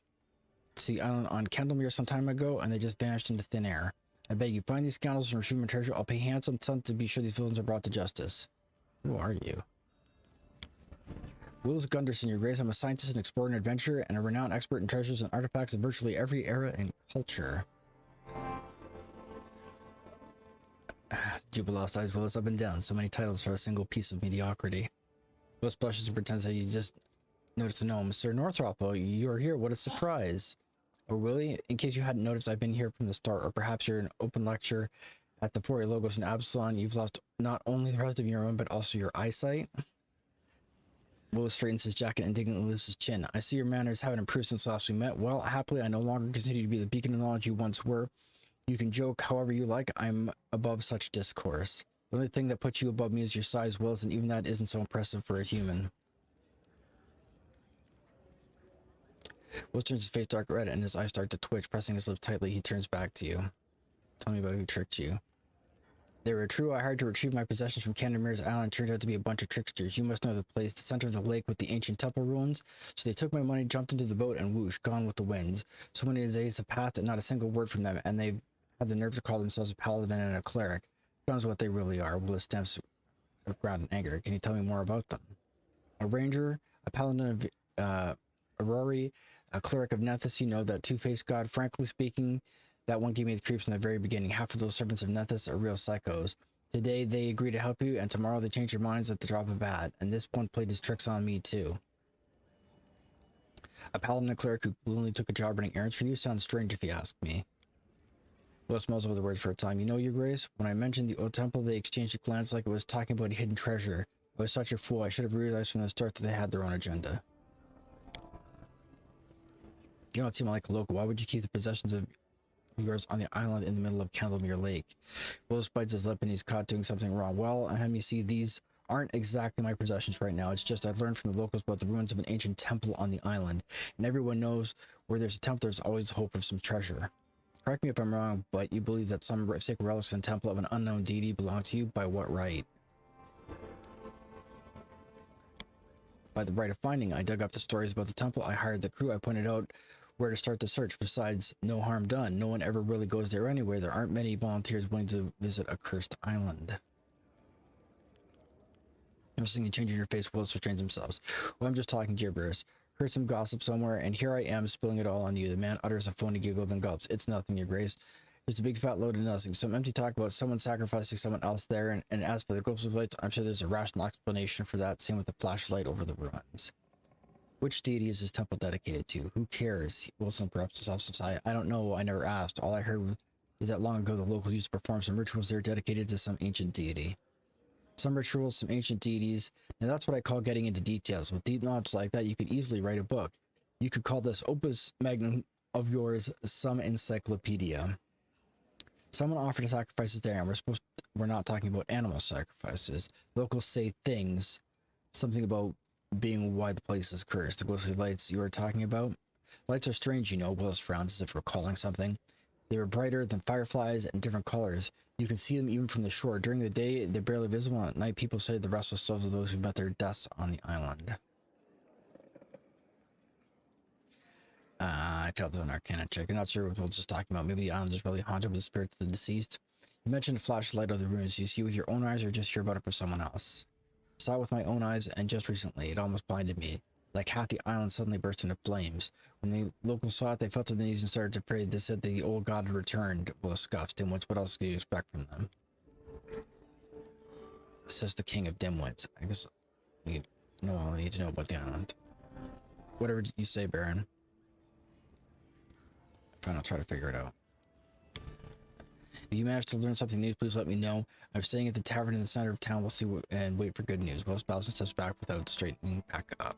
to the island on Candlemere some time ago, and they just vanished into thin air. I beg you, find these scoundrels and retrieve my treasure. I'll pay handsome sum to be sure these villains are brought to justice. Who are you? Willis Gunderson, your grace. I'm a scientist, an explorer, and adventurer, and a renowned expert in treasures and artifacts of virtually every era and culture. Jubilost eyes Willis up and down. So many titles for a single piece of mediocrity. Willis blushes and pretends that you just noticed the gnome. Sir Northrop, you are here. What a surprise. Or Willie, in case you hadn't noticed, I've been here from the start, or perhaps you're an open lecture at the Fourier Logos in Absalon. You've lost not only the rest of your own, but also your eyesight. Willis straightens his jacket and indignantly lifts his chin. I see your manners haven't improved since last we met. Well, happily, I no longer continue to be the beacon of knowledge you once were. You can joke however you like. I'm above such discourse. The only thing that puts you above me is your size, Willis, and even that isn't so impressive for a human. Willis turns his face dark red and his eyes start to twitch. Pressing his lips tightly, he turns back to you. Tell me about who tricked you. They were true. I hired to retrieve my possessions from Candermere's Island. Turned out to be a bunch of tricksters. You must know the place, the center of the lake with the ancient temple ruins. So they took my money, jumped into the boat, and whoosh, gone with the winds. So many days have passed and not a single word from them, and they've had the nerve to call themselves a paladin and a cleric. Sounds what they really are. Willis stamps the ground in anger. Can you tell me more about them? A ranger, a paladin of Aurori, a cleric of Nethys. You know that two-faced god. Frankly speaking, that one gave me the creeps from the very beginning. Half of those servants of Nethys are real psychos. Today they agree to help you, and tomorrow they change their minds at the drop of a hat. And this one played his tricks on me too. A paladin and cleric who only took a job running errands for you sounds strange if you ask me. Will smells over the words for a time. You know, your grace, when I mentioned the old temple, they exchanged a glance like it was talking about a hidden treasure. I was such a fool. I should have realized from the start that they had their own agenda. You don't seem like a local. Why would you keep the possessions of yours on the island in the middle of Candlemere Lake? Willis bites his lip and he's caught doing something wrong. Well, you see, these aren't exactly my possessions right now. It's just I've learned from the locals about the ruins of an ancient temple on the island. And everyone knows where there's a temple, there's always hope of some treasure. Correct me if I'm wrong, but you believe that some sacred relics in the temple of an unknown deity belong to you? By what right? By the right of finding. I dug up the stories about the temple. I hired the crew. I pointed out where to start the search. Besides, no harm done. No one ever really goes there anyway. There aren't many volunteers willing to visit a cursed island. Noticing a change in your face, Willis restrains themselves. Well, I'm just talking gibberish. Heard some gossip somewhere, and here I am spilling it all on you. The man utters a phony giggle, then gulps. It's nothing, your grace. There's a big fat load of nothing. Some empty talk about someone sacrificing someone else there, and as for the ghostly lights, I'm sure there's a rational explanation for that, same with the flashlight over the ruins. Which deity is this temple dedicated to? Who cares? Wilson interrupts himself to sigh. I don't know. I never asked. All I heard is that long ago the locals used to perform some rituals there dedicated to some ancient deity. Some rituals, some ancient deities. Now that's what I call getting into details. With deep knowledge like that, you could easily write a book. You could call this opus magnum of yours some encyclopedia. Someone offered sacrifices there, and we're not talking about animal sacrifices. Locals say things, something about being why the place is cursed. The ghostly lights you were talking about? Lights are strange, you know. Willis frowns as if recalling something. They were brighter than fireflies and different colors. You can see them even from the shore. During the day, they're barely visible, and at night, people say the restless souls of those who met their deaths on the island. I failed an Arcanum check. I'm not sure what we're just talking about. Maybe the island is really haunted with the spirits of the deceased. You mentioned a flashlight of the ruins. Do you see with your own eyes or just hear about it from someone else? Saw it with my own eyes, and just recently, it almost blinded me. Like half the island suddenly burst into flames. When the locals saw it, they fell to their knees and started to pray. They said the old god had returned. Willis scoffed. Dimwits, what else do you expect from them? Says the king of dimwits. I guess we know all I need to know about the island. Whatever you say, Baron. Fine, I'll try to figure it out. If you manage to learn something new, please let me know. I'm staying at the tavern in the center of town. We'll see and wait for good news. Willis bows and steps back without straightening back up.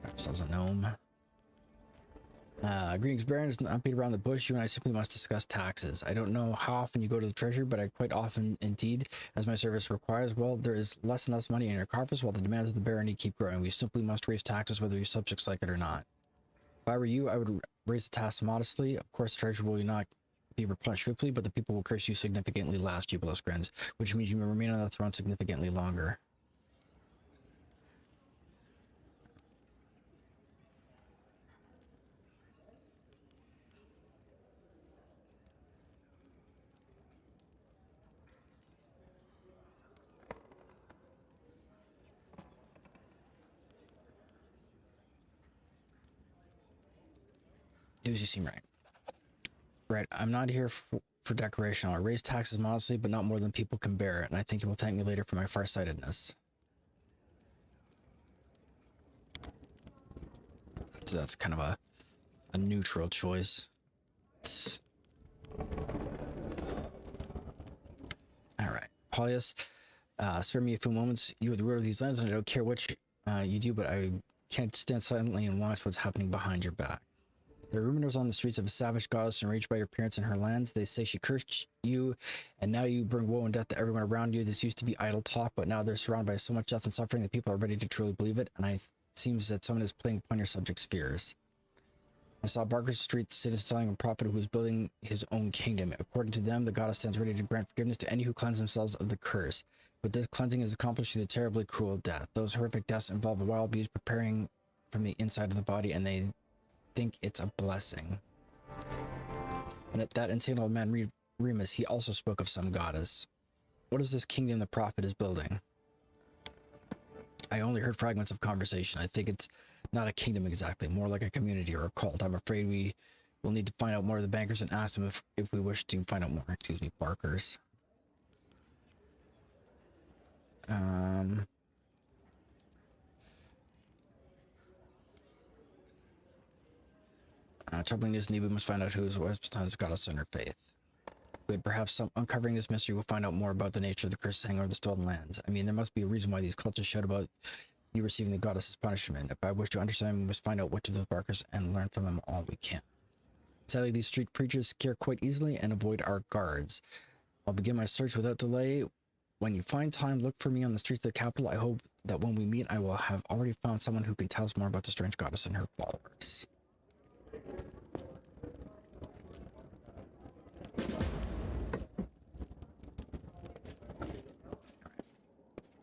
Got ourselves a gnome. Greetings, Baron. It's not beat around the bush. You and I simply must discuss taxes. I don't know how often you go to the treasury, but I quite often indeed, as my service requires. Well, there is less and less money in your coffers, while the demands of the barony keep growing. We simply must raise taxes, whether your subjects like it or not. If I were you, I would raise the tax modestly. Of course, the treasury will not be replenished quickly, but the people will curse you significantly less, Jubilus grins, which means you may remain on the throne significantly longer. Do as you seem right. Right, I'm not here for decoration. I'll raise taxes modestly, but not more than people can bear, and I think you will thank me later for my farsightedness. So that's kind of a neutral choice. Alright, Paulius, spare me a few moments. You are the ruler of these lands, and I don't care what you do, but I can't stand silently and watch what's happening behind your back. There are rumors on the streets of a savage goddess enraged by your appearance in her lands. They say she cursed you, and now you bring woe and death to everyone around you. This used to be idle talk, but now they're surrounded by so much death and suffering that people are ready to truly believe it, and it seems that someone is playing upon your subjects' fears. I saw Barker's Street citizens telling a prophet who was building his own kingdom. According to them, the goddess stands ready to grant forgiveness to any who cleanse themselves of the curse. But this cleansing is accomplished through the terribly cruel death. Those horrific deaths involve the wild bees preparing from the inside of the body, and they think it's a blessing. And at that insane old man Remus, he also spoke of some goddess. What is this kingdom the prophet is building? I only heard fragments of conversation. I think it's not a kingdom exactly, more like a community or a cult. I'm afraid we will need to find out more of the bankers and ask them if we wish to find out more. Excuse me, Barkers. Troubling news, we must find out who is the goddess in her faith. But perhaps uncovering this mystery will find out more about the nature of the curse hanging over the stolen lands. I mean, there must be a reason why these cultists shout about you receiving the goddess's punishment. If I wish to understand, we must find out which of those Barkers and learn from them all we can. Sadly, these street preachers scare quite easily and avoid our guards. I'll begin my search without delay. When you find time, look for me on the streets of the capital. I hope that when we meet, I will have already found someone who can tell us more about the strange goddess and her followers.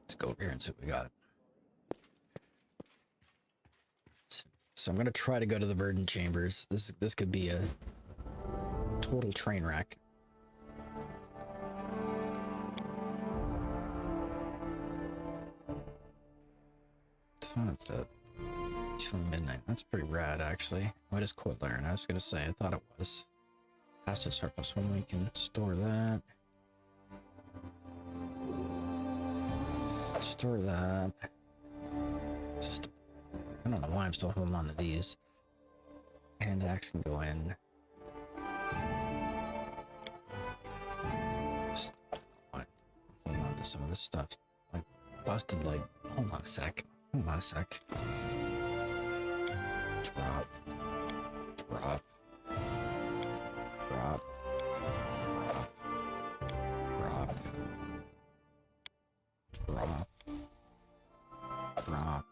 Let's go over here and see what we got. So I'm gonna try to go to the Verdant Chambers. This could be a total train wreck. So it's that till midnight. That's pretty rad, actually. What is Cold Iron? I was gonna say, I thought it was. Passage surplus one, we can store that. Store that. Just, I don't know why I'm still holding on to these. Hand axe can go in. Just, hold on to some of this stuff. Like busted leg. Hold on a sec. Hold on a sec. Drop. Drop. Drop. Drop. Drop. Drop. Drop.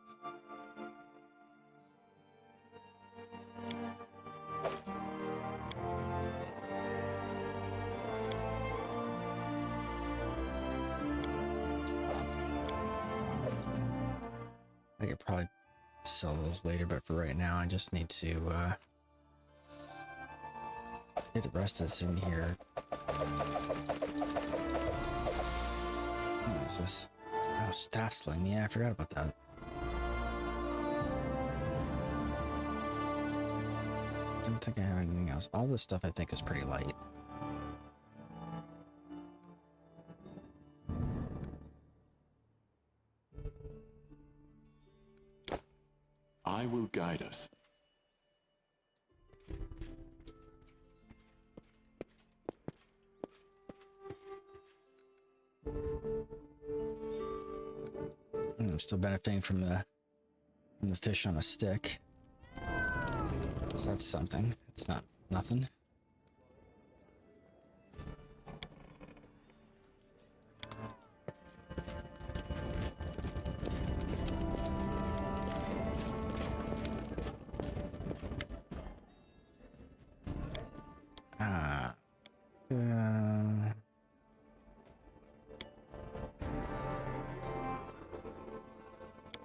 I could probably sell those later, but for right now, I just need to get the rest of this in here. What is this? Oh, staff sling. Yeah, I forgot about that. Don't think I have anything else. All this stuff I think is pretty light. I will guide us. I'm still benefiting from the fish on a stick. So that's something. It's not nothing. Ah.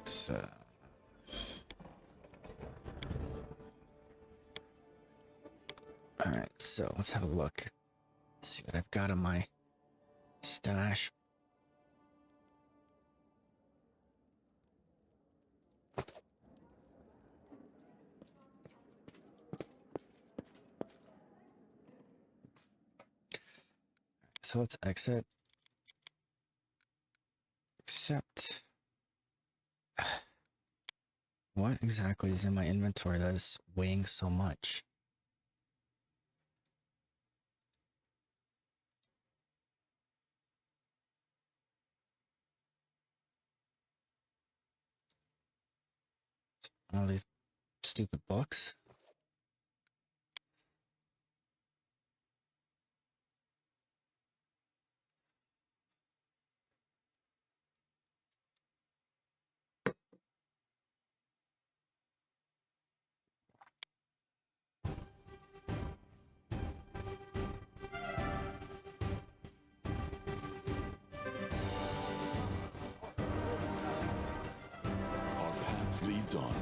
So. All right, so let's have a look. Let's see what I've got in my stash. So let's exit. Accept. What exactly is in my inventory that is weighing so much? All these stupid books? Our path leads on.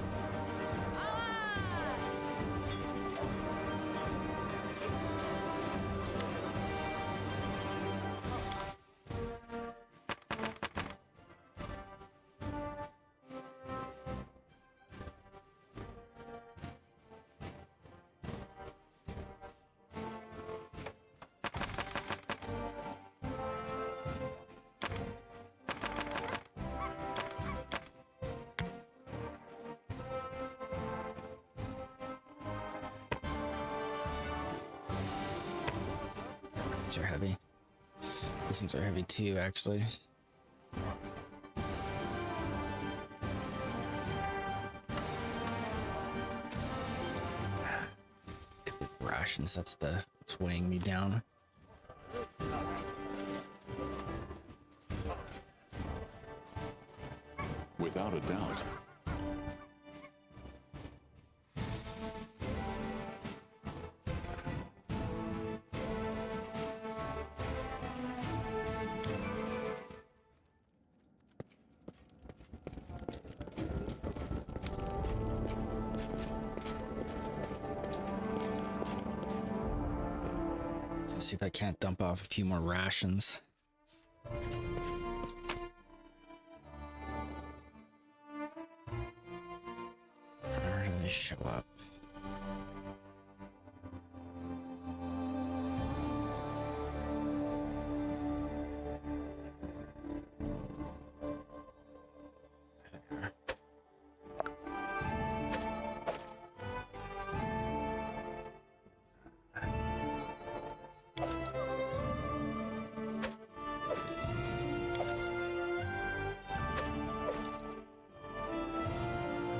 These are heavy. These things are heavy too, actually. With rations, that's what's weighing me down. Without a doubt. Let's see if I can't dump off a few more rations. Where do they show up?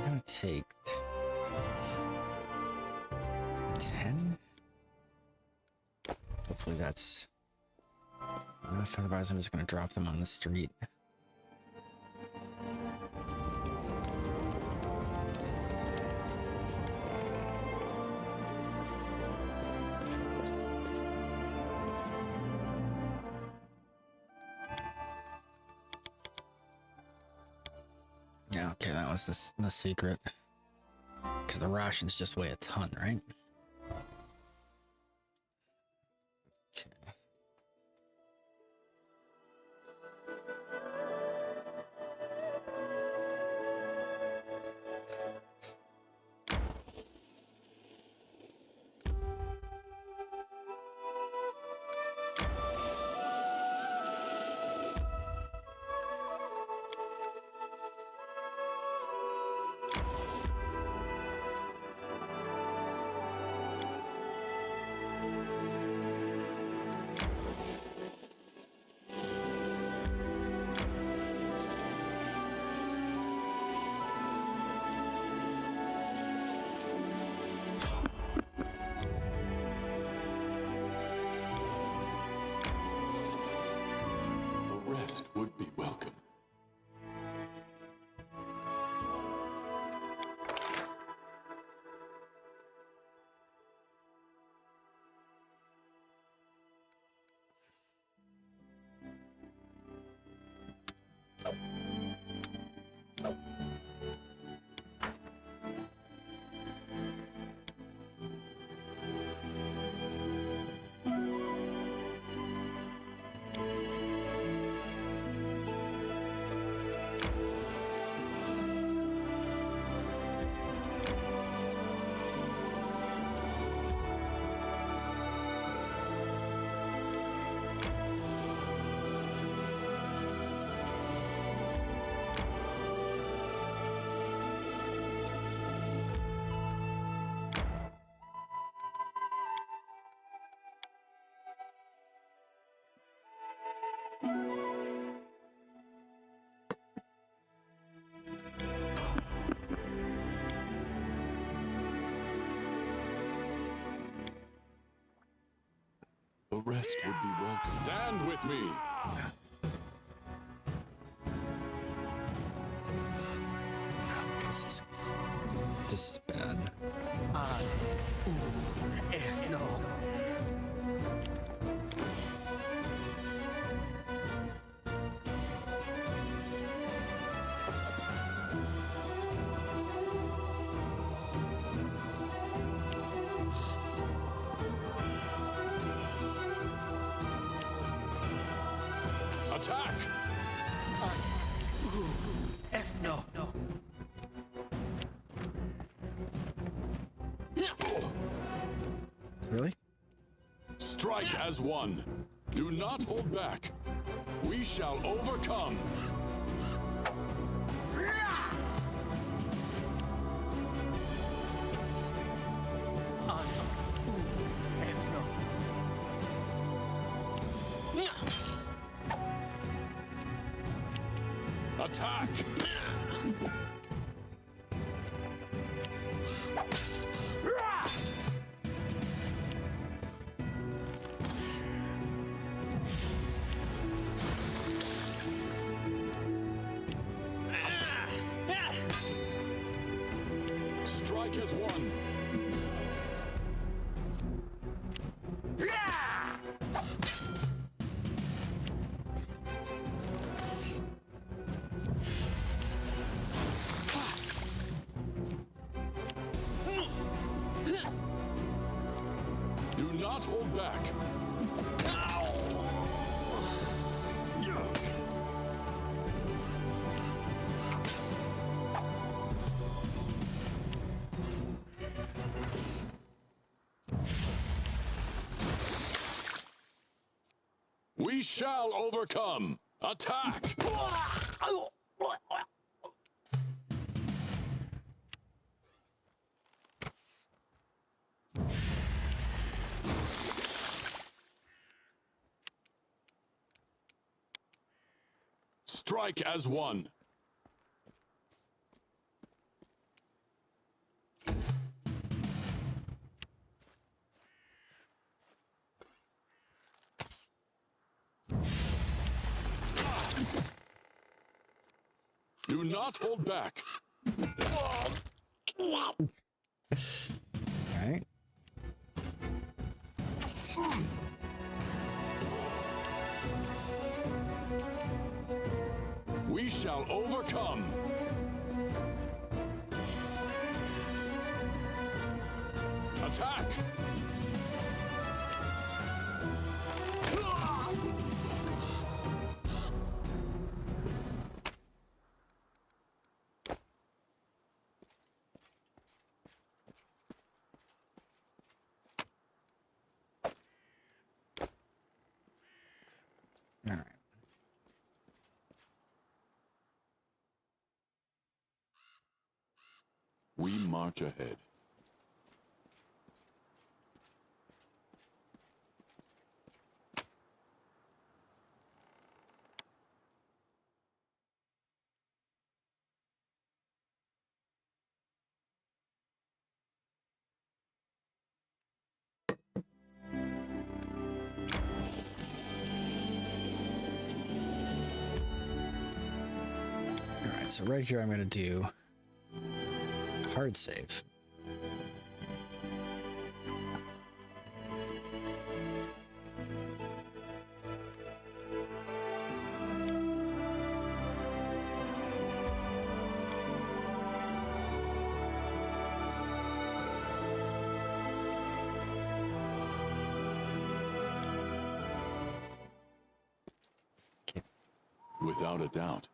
I'm gonna take 10. Hopefully that's enough, otherwise I'm just gonna drop them on the street. Yeah, okay, that was the secret. Because the rations just weigh a ton, right? Okay. rest would be welcome. A rest would be welcome. Stand with me! This is bad. Attack! No. Really? Strike as one. Do not hold back. We shall overcome. Attack! Strike as one. Do not hold back. We shall overcome. Attack! Strike as one. Do not hold back. All right. We shall overcome. Attack! All right. We march ahead. So right here, I'm going to do hard save. Without a doubt.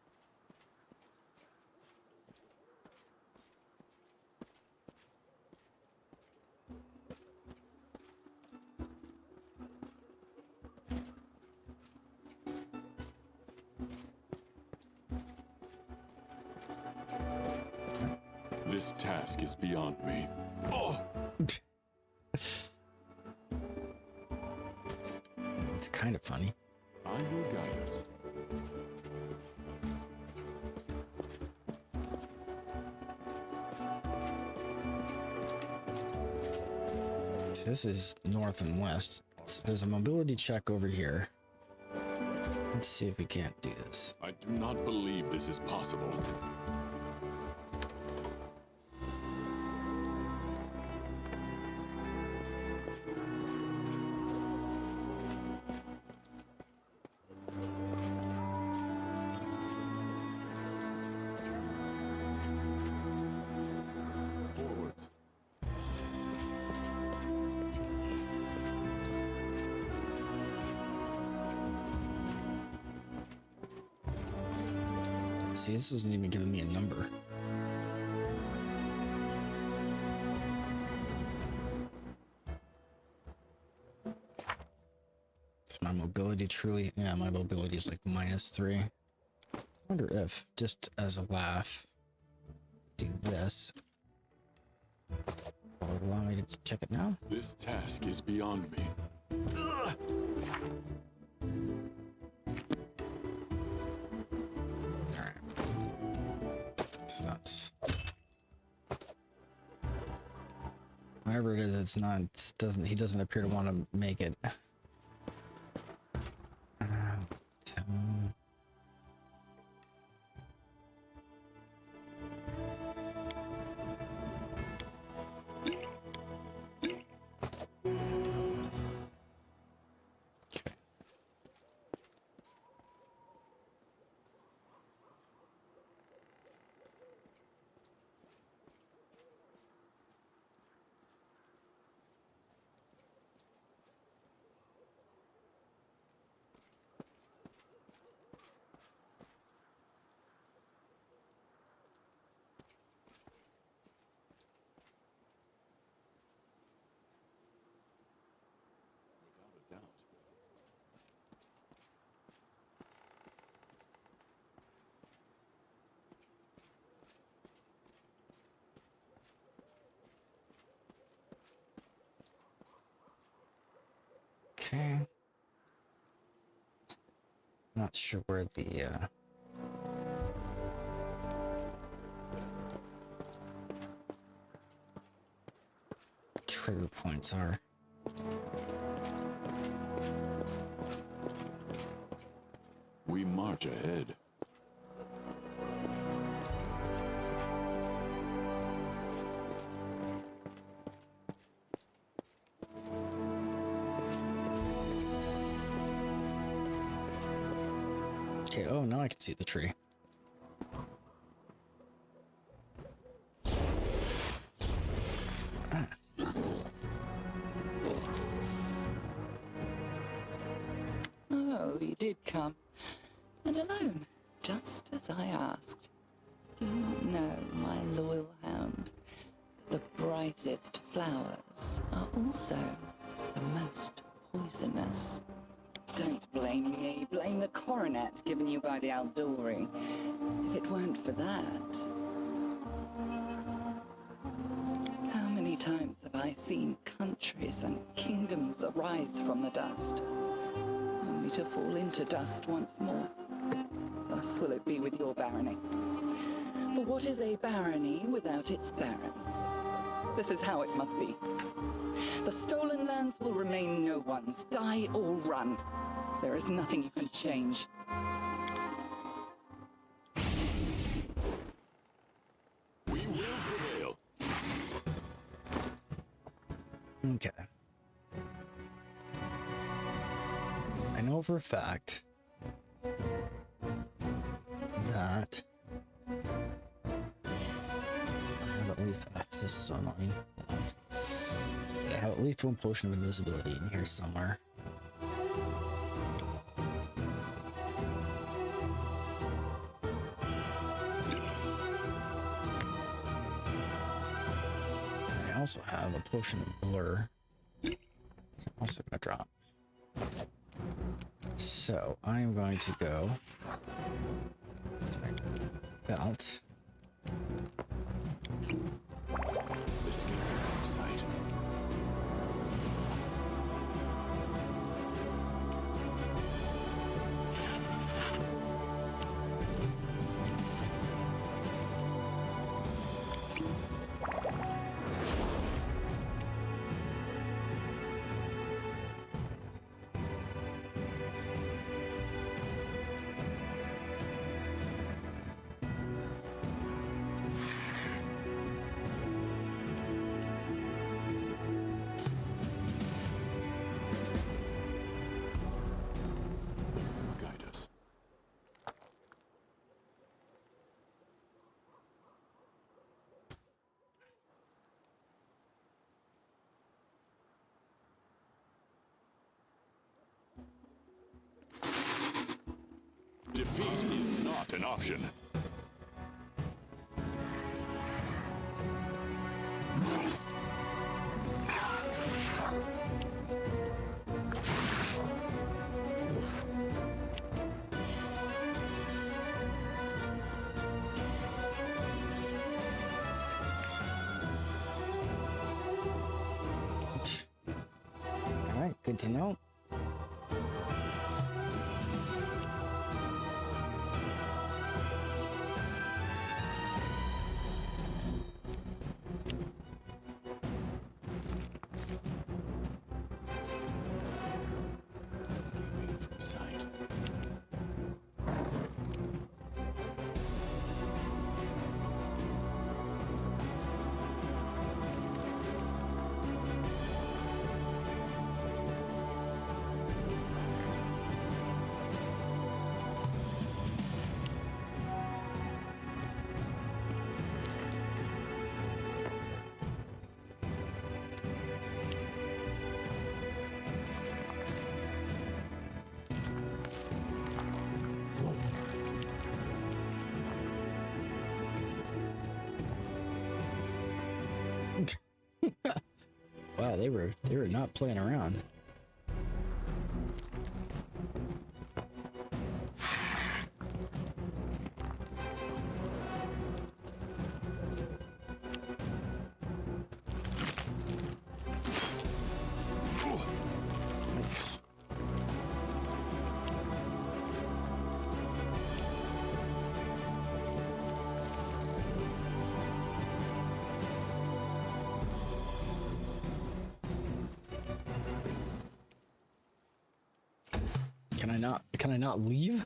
This task is beyond me. Oh! It's kind of funny. I will guide us. So this is north and west. So there's a mobility check over here. Let's see if we can't do this. I do not believe this is possible. Forwards. See, this isn't even giving me a number. Is my mobility truly? Yeah, my mobility is like -3. I wonder if, just as a laugh, do this. Will it allow me to check it now? This task is beyond me. Ugh! Alright. So that's... whatever it is, it's not... he doesn't appear to want to make it. So... Okay. Without a doubt. Okay. Not sure where the trigger points are. We march ahead. Okay, oh, now I can see the tree. Ah. Oh, you did come. And alone, just as I asked. Do you not know, my loyal hound, the brightest flowers are also the most poisonous? Don't blame me. Blame the coronet given you by the Aldori. If it weren't for that... How many times have I seen countries and kingdoms arise from the dust, only to fall into dust once more? Thus will it be with your barony. For what is a barony without its baron? This is how it must be. The stolen lands will remain no one's. Die or run. There is nothing you can change. I know for a fact that I have at least. This is so annoying. I have at least one potion of invisibility in here somewhere. I also have a potion of blur. I'm also gonna drop. So I'm going to go to my belt. Escape from sight. Guide us. Defeat is not an option. Alright, good to know. Escaping from sight. Wow, they were not playing around. Nice. Can I not leave?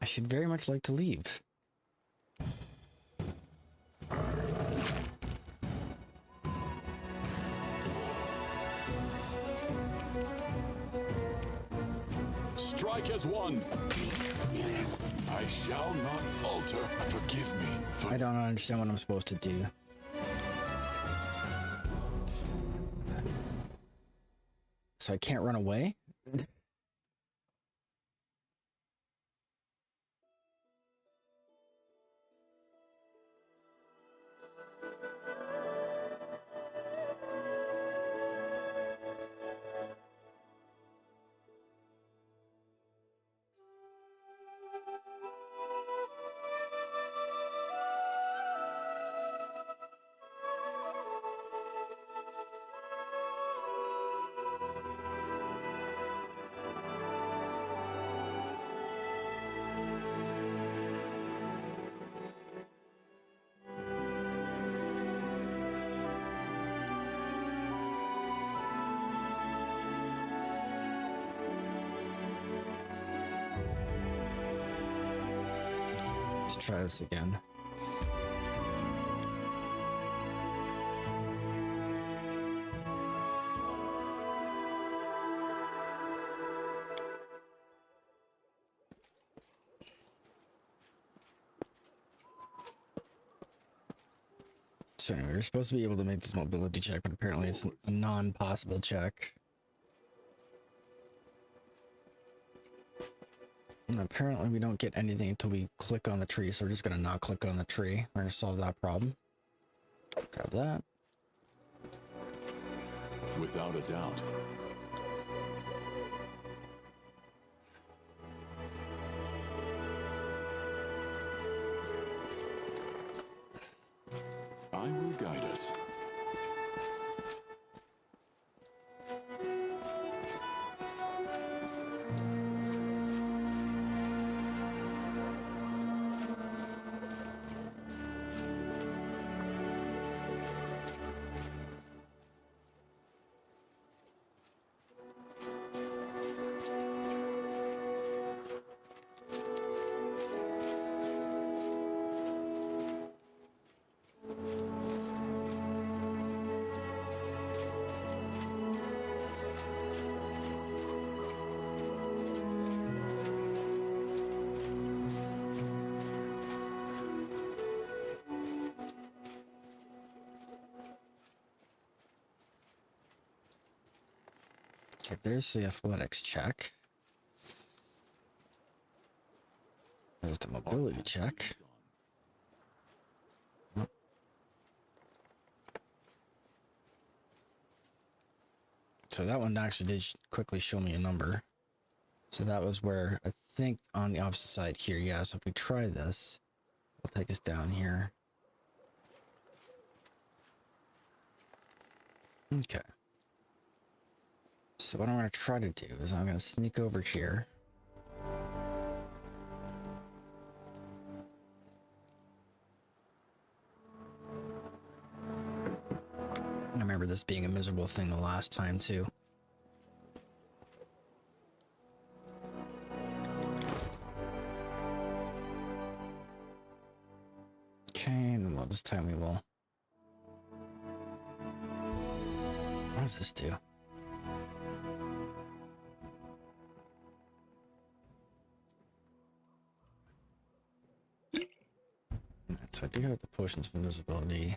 I should very much like to leave. Strike as one. I shall not falter. Forgive me. I don't understand what I'm supposed to do. So I can't run away? Let's try this again. So anyway, you're supposed to be able to make this mobility check, but apparently it's a non-possible check. And apparently we don't get anything until we click on the tree, so we're just gonna not click on the tree. We're gonna solve that problem. Grab that. Without a doubt. I will guide us. Okay, there's the athletics check. There's the mobility check. So that one actually did quickly show me a number. So that was where I think on the opposite side here. Yeah, so if we try this, it'll take us down here. Okay. So what I'm going to try to do is I'm going to sneak over here. I remember this being a miserable thing the last time too. Okay, and well, this time we will. What does this do? So I do have the potions of invisibility.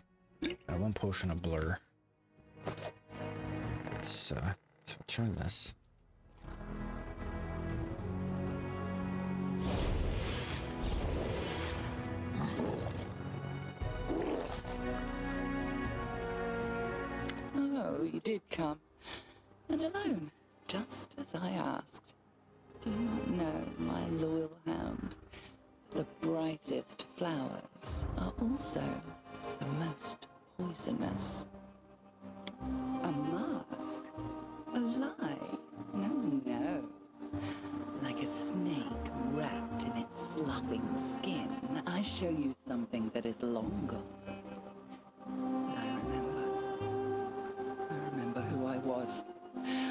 One potion of blur. So try this. Oh, you did come. And alone, just as I asked. Do you not know, my loyal hound, the brightest flowers are also the most poisonous? A mask? A lie? No. Like a snake wrapped in its sloughing skin, I show you something that is long gone. I remember who I was.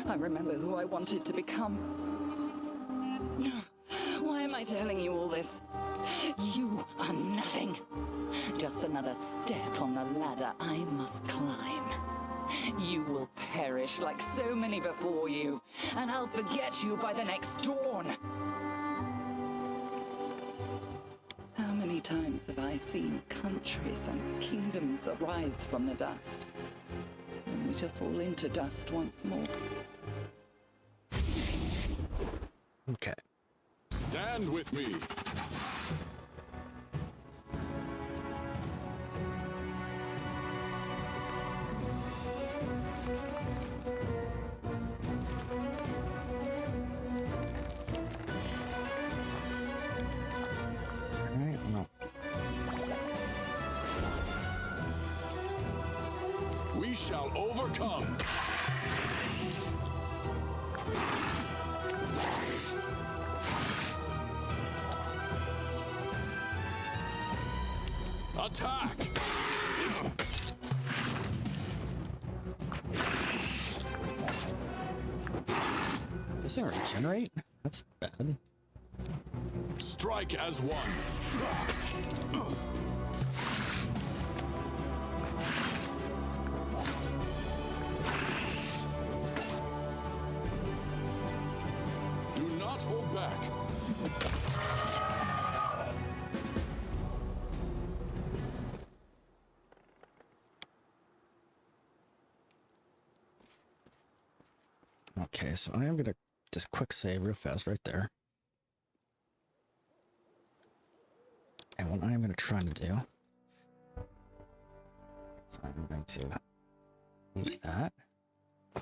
I remember who I wanted to become. Why am I telling you all this? You are nothing. Just another step on the ladder I must climb. You will perish like so many before you, and I'll forget you by the next dawn. How many times have I seen countries and kingdoms arise from the dust, only to fall into dust once more? Okay. Stand with me. Alright, no. We shall overcome. Attack! Does it regenerate? That's bad. Strike as one. Do not hold back. Okay, so I am gonna just quick save real fast right there. And what I am gonna try to do is I'm going to use that.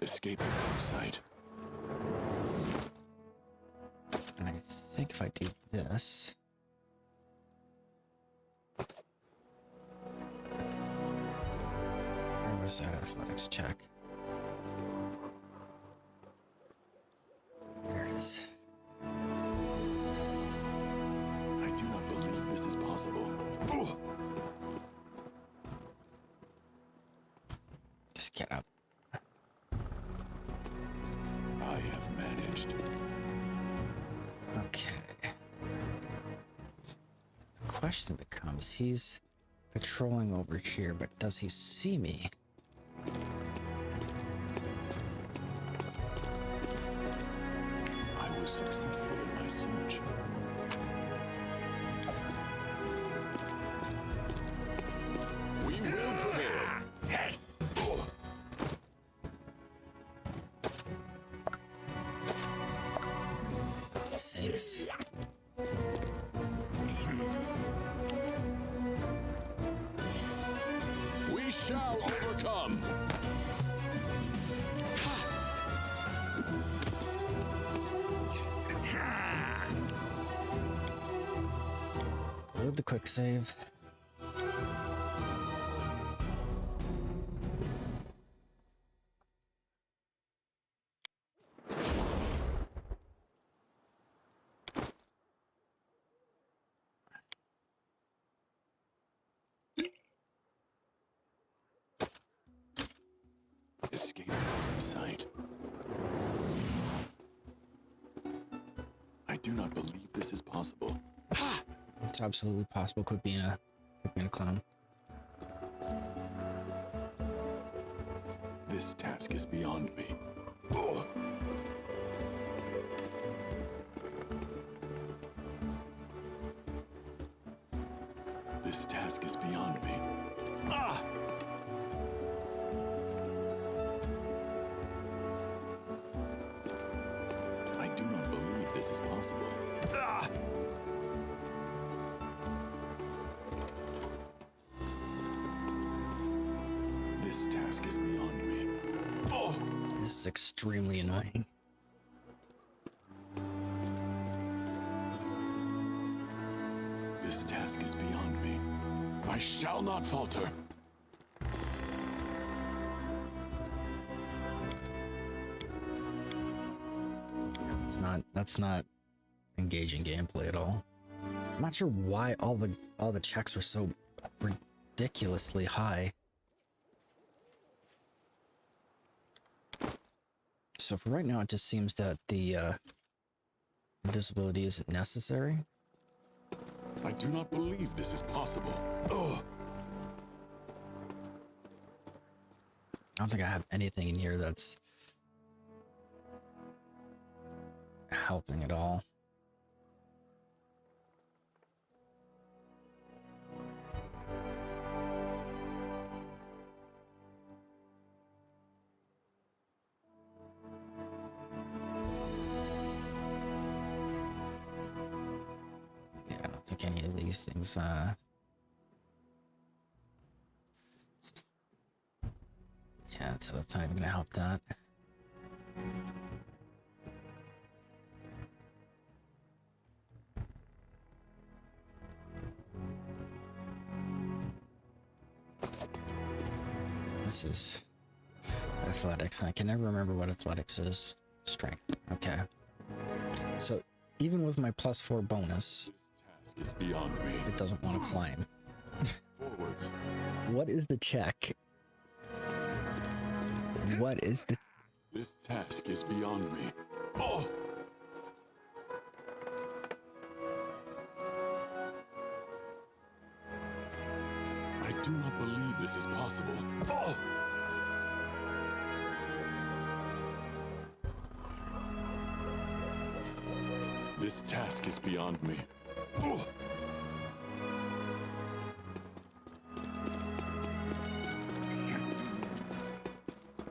Escaping from sight. And I think if I do this, where was that athletics check? There it is. I do not believe this is possible. Ugh. Just get up. I have managed. Okay. The question becomes, he's patrolling over here, but does he see me? I was successful in my search. We will prevail. Ugh. Sakes. We shall overcome. Load the quick save. Escaping from sight. I do not believe this is possible. It's absolutely possible. Quit being a clown. This task is beyond me. Ugh. This task is beyond me. Ah! I do not believe this is possible. Ah! This task is beyond me. Oh! This is extremely annoying. This task is beyond me. I shall not falter. That's not engaging gameplay at all. I'm not sure why all the checks are so ridiculously high. So for right now, it just seems that the invisibility isn't necessary. I do not believe this is possible. Ugh. I don't think I have anything in here that's helping at all. Yeah, I don't think any of these things, yeah, so that's not even gonna help that. This is athletics, and I can never remember what athletics is. Strength. Okay. So even with my +4 bonus, This task is beyond me. it doesn't want to climb. Forwards. What is the check? What is the... This task is beyond me. Oh! this is possible. Oh! This task is beyond me. Oh!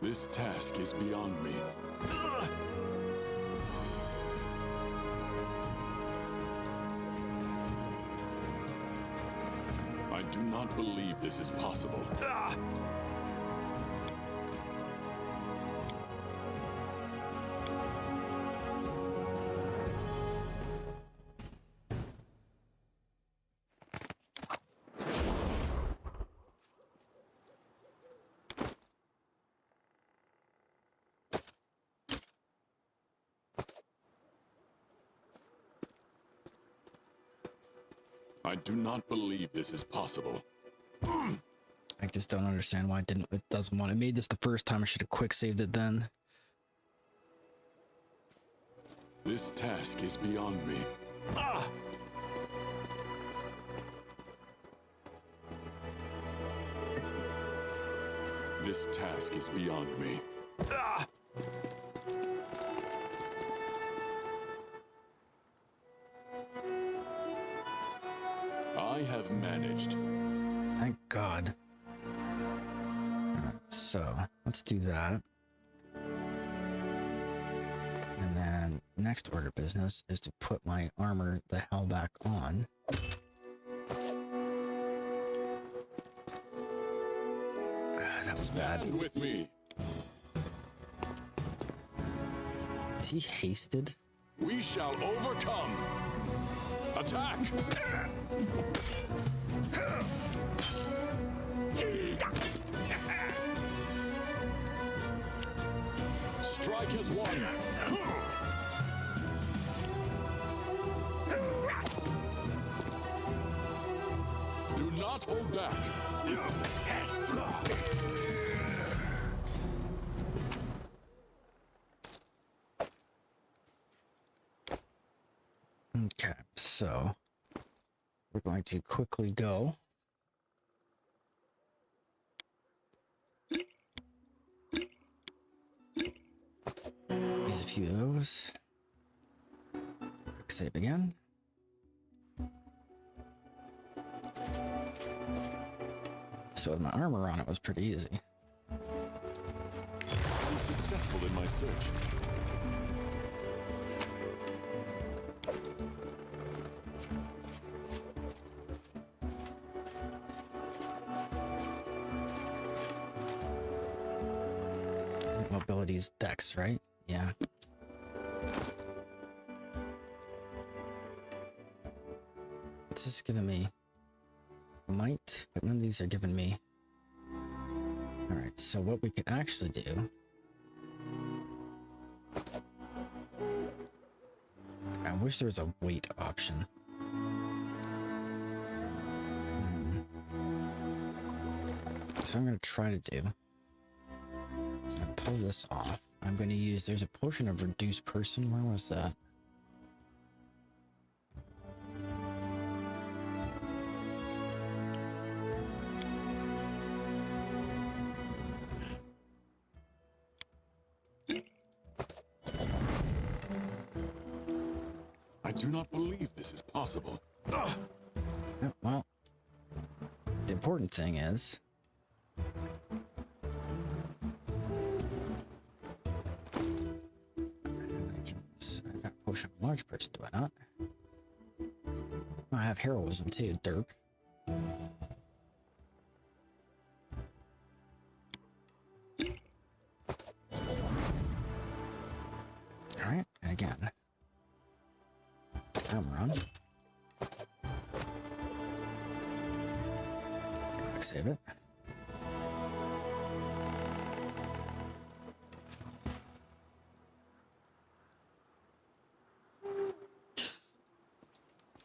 This task is beyond me. I do not believe this is possible. I do not believe this is possible. I just don't understand why it doesn't want. I made this the first time. I should have quick saved it then. This task is beyond me. Ah! This task is beyond me. Ah! I have managed. Thank God. Alright, so let's do that. And then next order of business is to put my armor the hell back on. That was bad. Stand with me. Is he hasted? We shall overcome. Attack! Strike as one. Do not hold back. Okay, so we're going to quickly go. Use a few of those. Quick save again. So with my armor on, it was pretty easy. I was successful in my search. Mobility is dex, right? Yeah. What's this giving me? Might, but none of these are giving me. Alright, so what we could actually do. I wish there was a weight option. So I'm going to try to do. So I'm gonna pull this off. I'm going to use, there's a potion of reduced person. Where was that? I do not believe this is possible. Oh, well, the important thing is I got a potion of large person, do I not? I have heroism too, derp. Alright, and again. Armor on. Quick save it.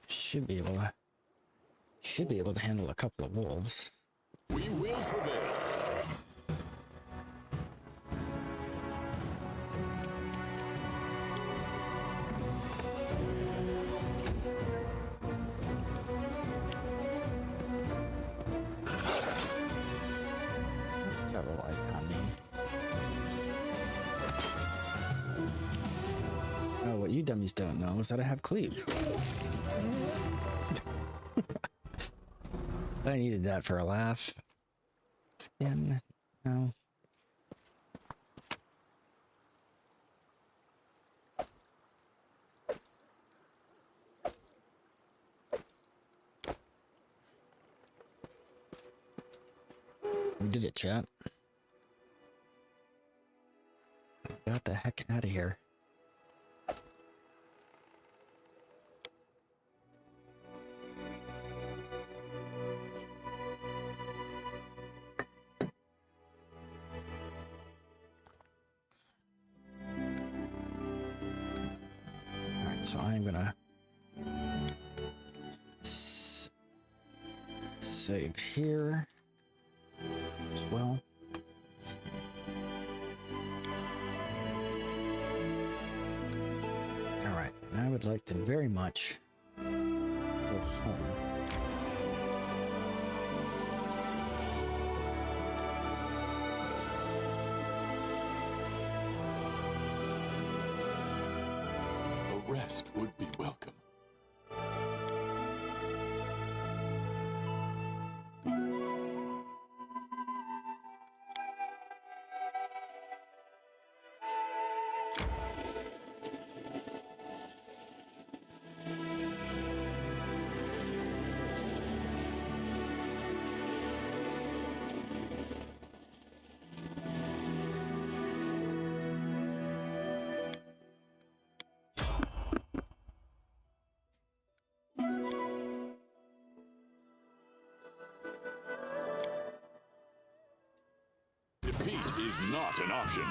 Should be able to handle a couple of wolves. We will prevail. dummies don't know is that I have cleave. I needed that for a laugh. Skin, no. We did it, chat. Got the heck out of here. Alright, so I'm gonna save here as well. Alright, I would like to very much go home. A rest would be welcome. Defeat is not an option.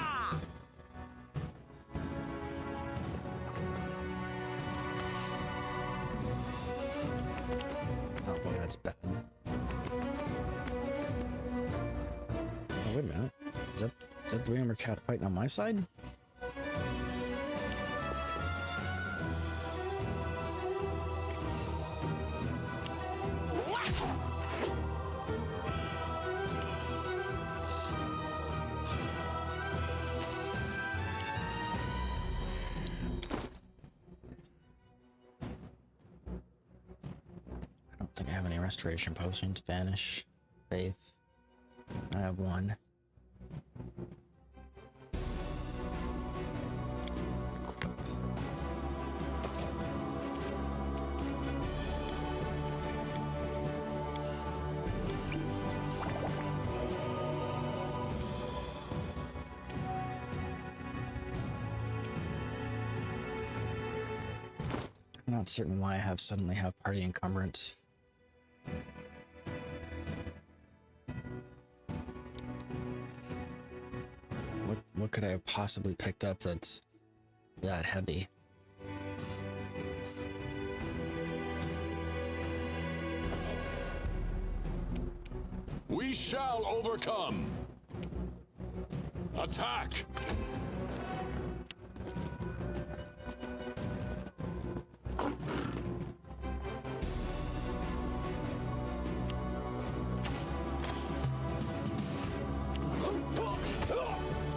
Oh boy, that's bad. Oh, wait a minute. Is that the Armor Cat fighting on my side? I don't think I have any restoration potions. Vanish. Faith. I have one. Equip. I'm not certain why I suddenly have party encumbrance. What could I have possibly picked up that's that heavy? We shall overcome. Attack!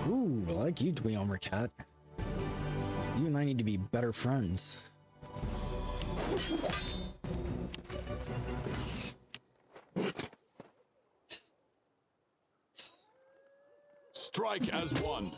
Ooh, I like you, Dweomer Cat. You and I need to be better friends. Strike as one.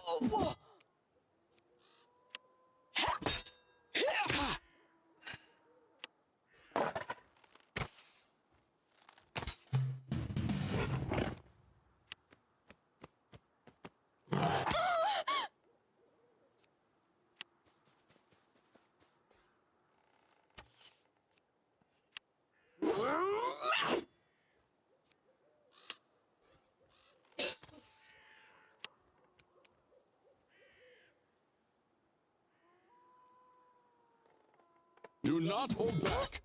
Do not hold back.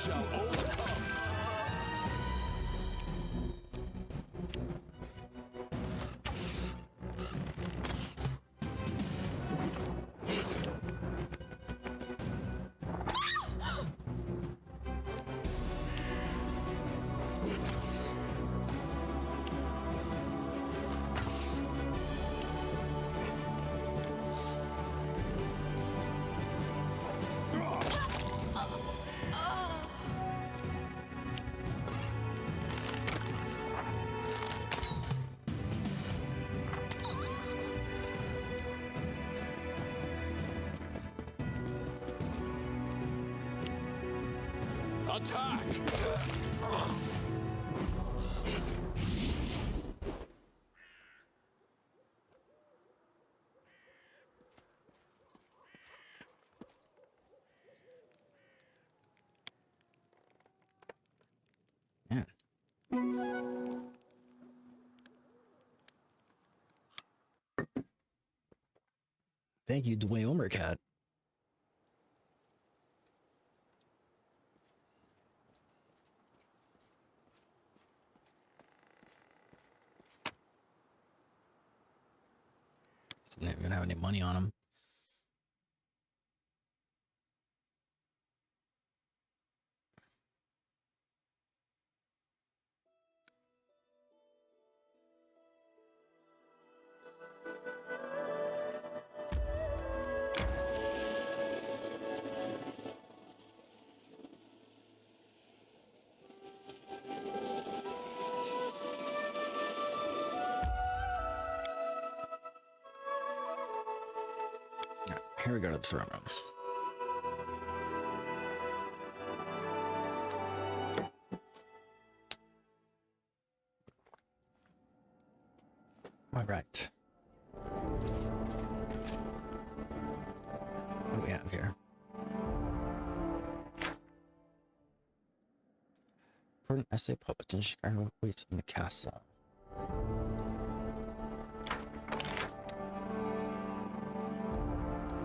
shall overcome. Attack! Man. Thank you, Dwayne Omercat. Didn't even have any money on him. Alright, here we go to the throne room. All right. What do we have here? Important essay published in Chicago waits in the castle.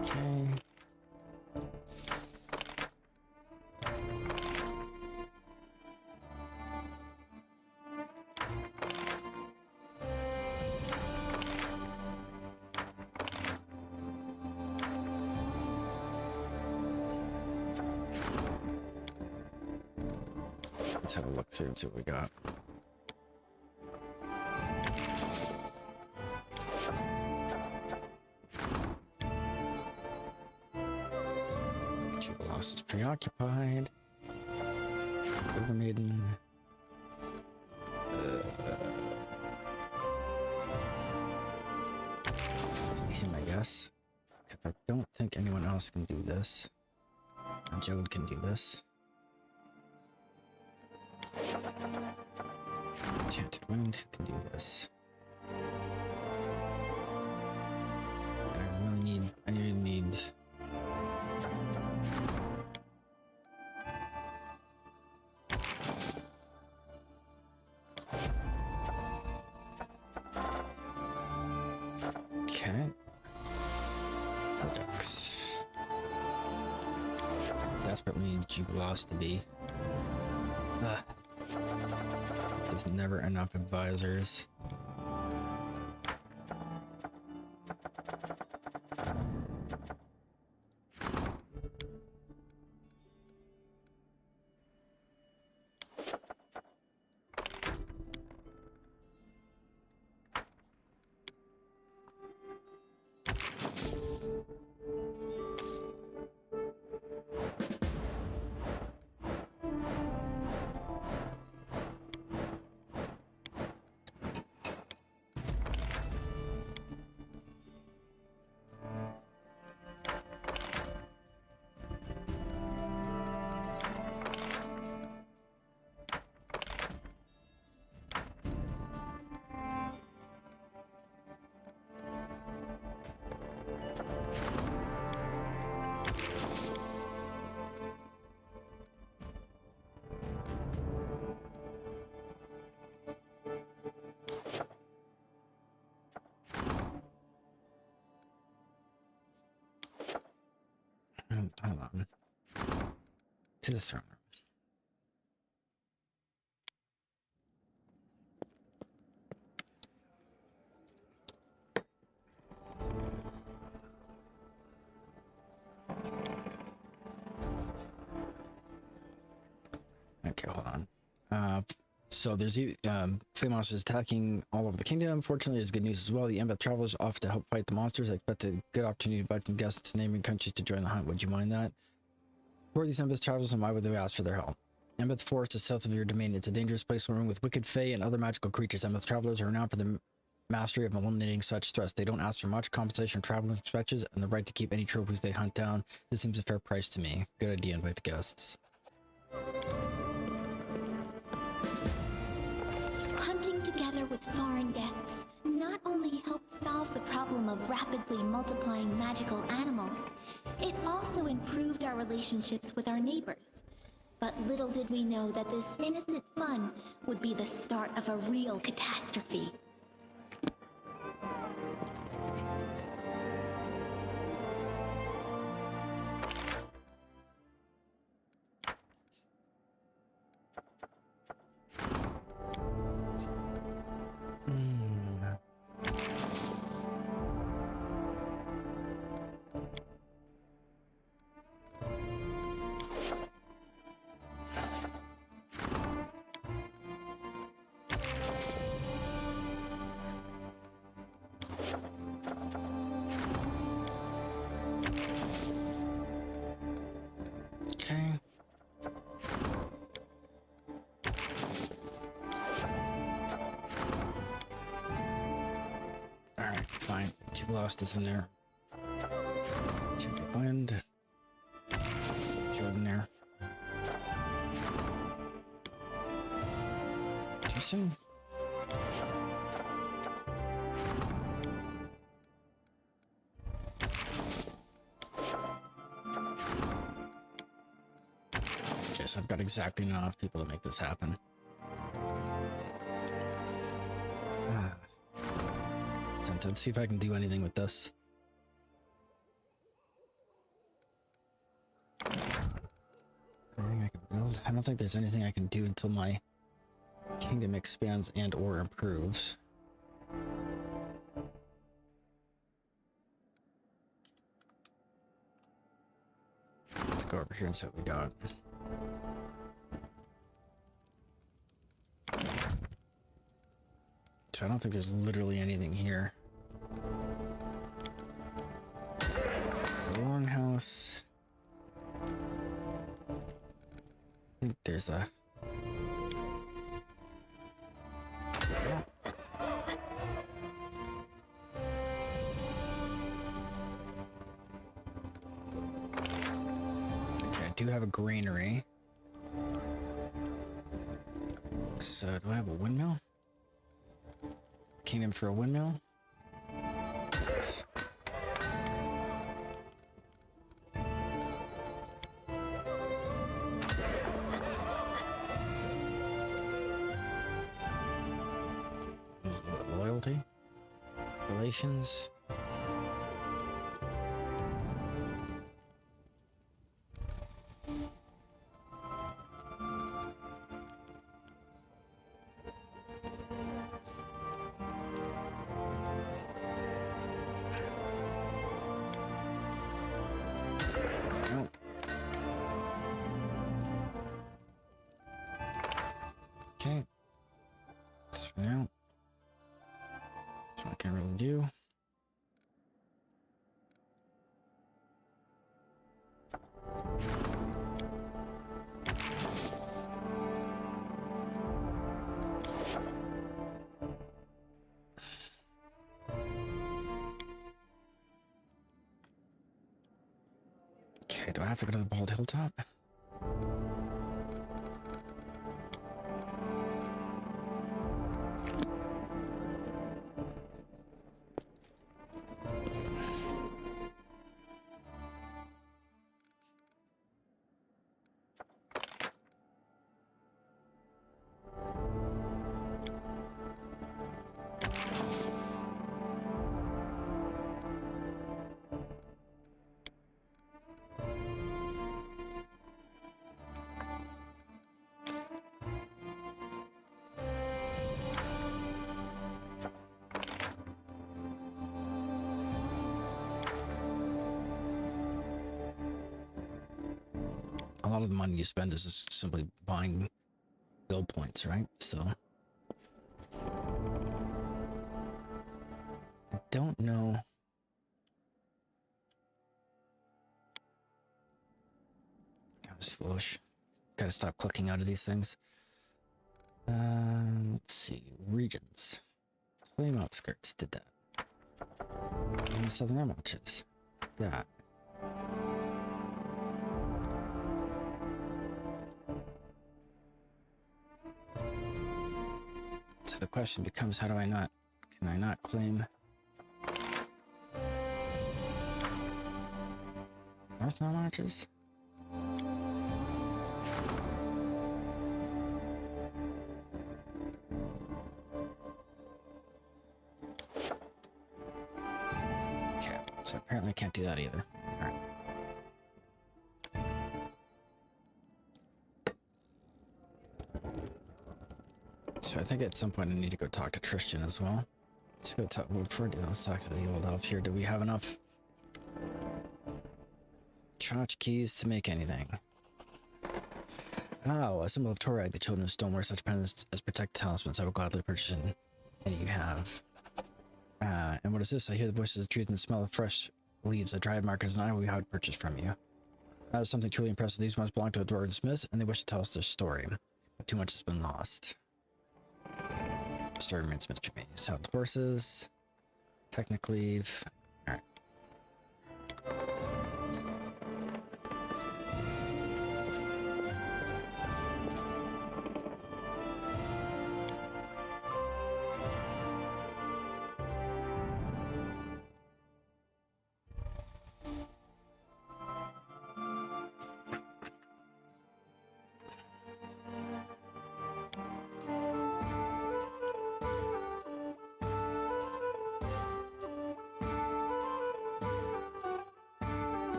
Okay. Let's have a look through and see what we got. Jubilost is preoccupied. River Maiden. Him, I guess. Because I don't think anyone else can do this. Jode can do this. Enchanted Wind can do this. I really need okay. Ducks. Desperately need Jubilost to be. There's never enough advisors. Hold on. To the throne room. So there's flame monsters attacking all over the kingdom. Fortunately, there's good news as well. The Embeth travelers off to help fight the monsters. I expect a good opportunity to invite some guests to neighboring countries to join the hunt. Would you mind that? Who are these Embeth travelers and why would they ask for their help? Embeth Forest is south of your domain. It's a dangerous place swarming with wicked fae and other magical creatures. Embeth travelers are renowned for their mastery of eliminating such threats. They don't ask for much compensation, travel inspections, and the right to keep any trophies they hunt down. This seems a fair price to me. Good idea. Invite the guests. Hunting together with foreign guests not only helped solve the problem of rapidly multiplying magical animals, it also improved our relationships with our neighbors. But little did we know that this innocent fun would be the start of a real catastrophe. Okay. Alright, fine. Two lost is in there. Check the wind. Two in there. Too soon. Guess I've got exactly enough people to make this happen. Let's see if I can do anything with this. Anything I can build? I don't think there's anything I can do until my kingdom expands and or improves. Let's go over here and see what we got. So I don't think there's literally anything here. Longhouse. I think there's a... Okay, I do have a granary. So do I have a windmill? Kingdom for a windmill? Yes. Loyalty? Relations? Okay. That's for now. That's all I can really do. Okay, do I have to go to the Bald Hilltop? A lot of the money you spend is just simply buying skill points, right? So I don't know. That was foolish. Gotta stop clicking out of these things. Let's see. Regions. Claim outskirts. Did that. And southern Armatches. That. So the question becomes, how do I not? Can I not claim North Armatches? Okay, so apparently I can't do that either. All right. So I think at some point I need to go talk to Tristan as well. Let's go talk. Well, before let's talk to the old elf here. Do we have enough tchotchkes to make anything? Oh, a symbol of Torag. The children of stone wear such pendants as protect talismans. I will gladly purchase any you have. And what is this? I hear the voices of truth and the smell of fresh leaves. The dryad markers and I will be how to purchase from you. That is something truly impressive. These ones belong to a dwarven smith, and they wish to tell us their story. But too much has been lost. Story remains mystery. Saddled horses. Technic leave. Alright.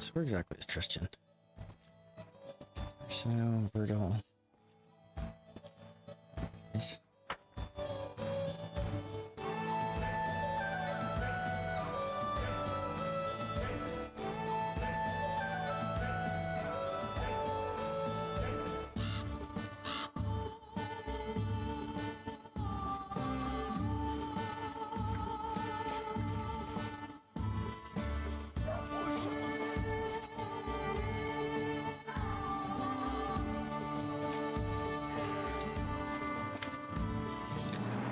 So where exactly is Tristan? So, Verdal. Nice.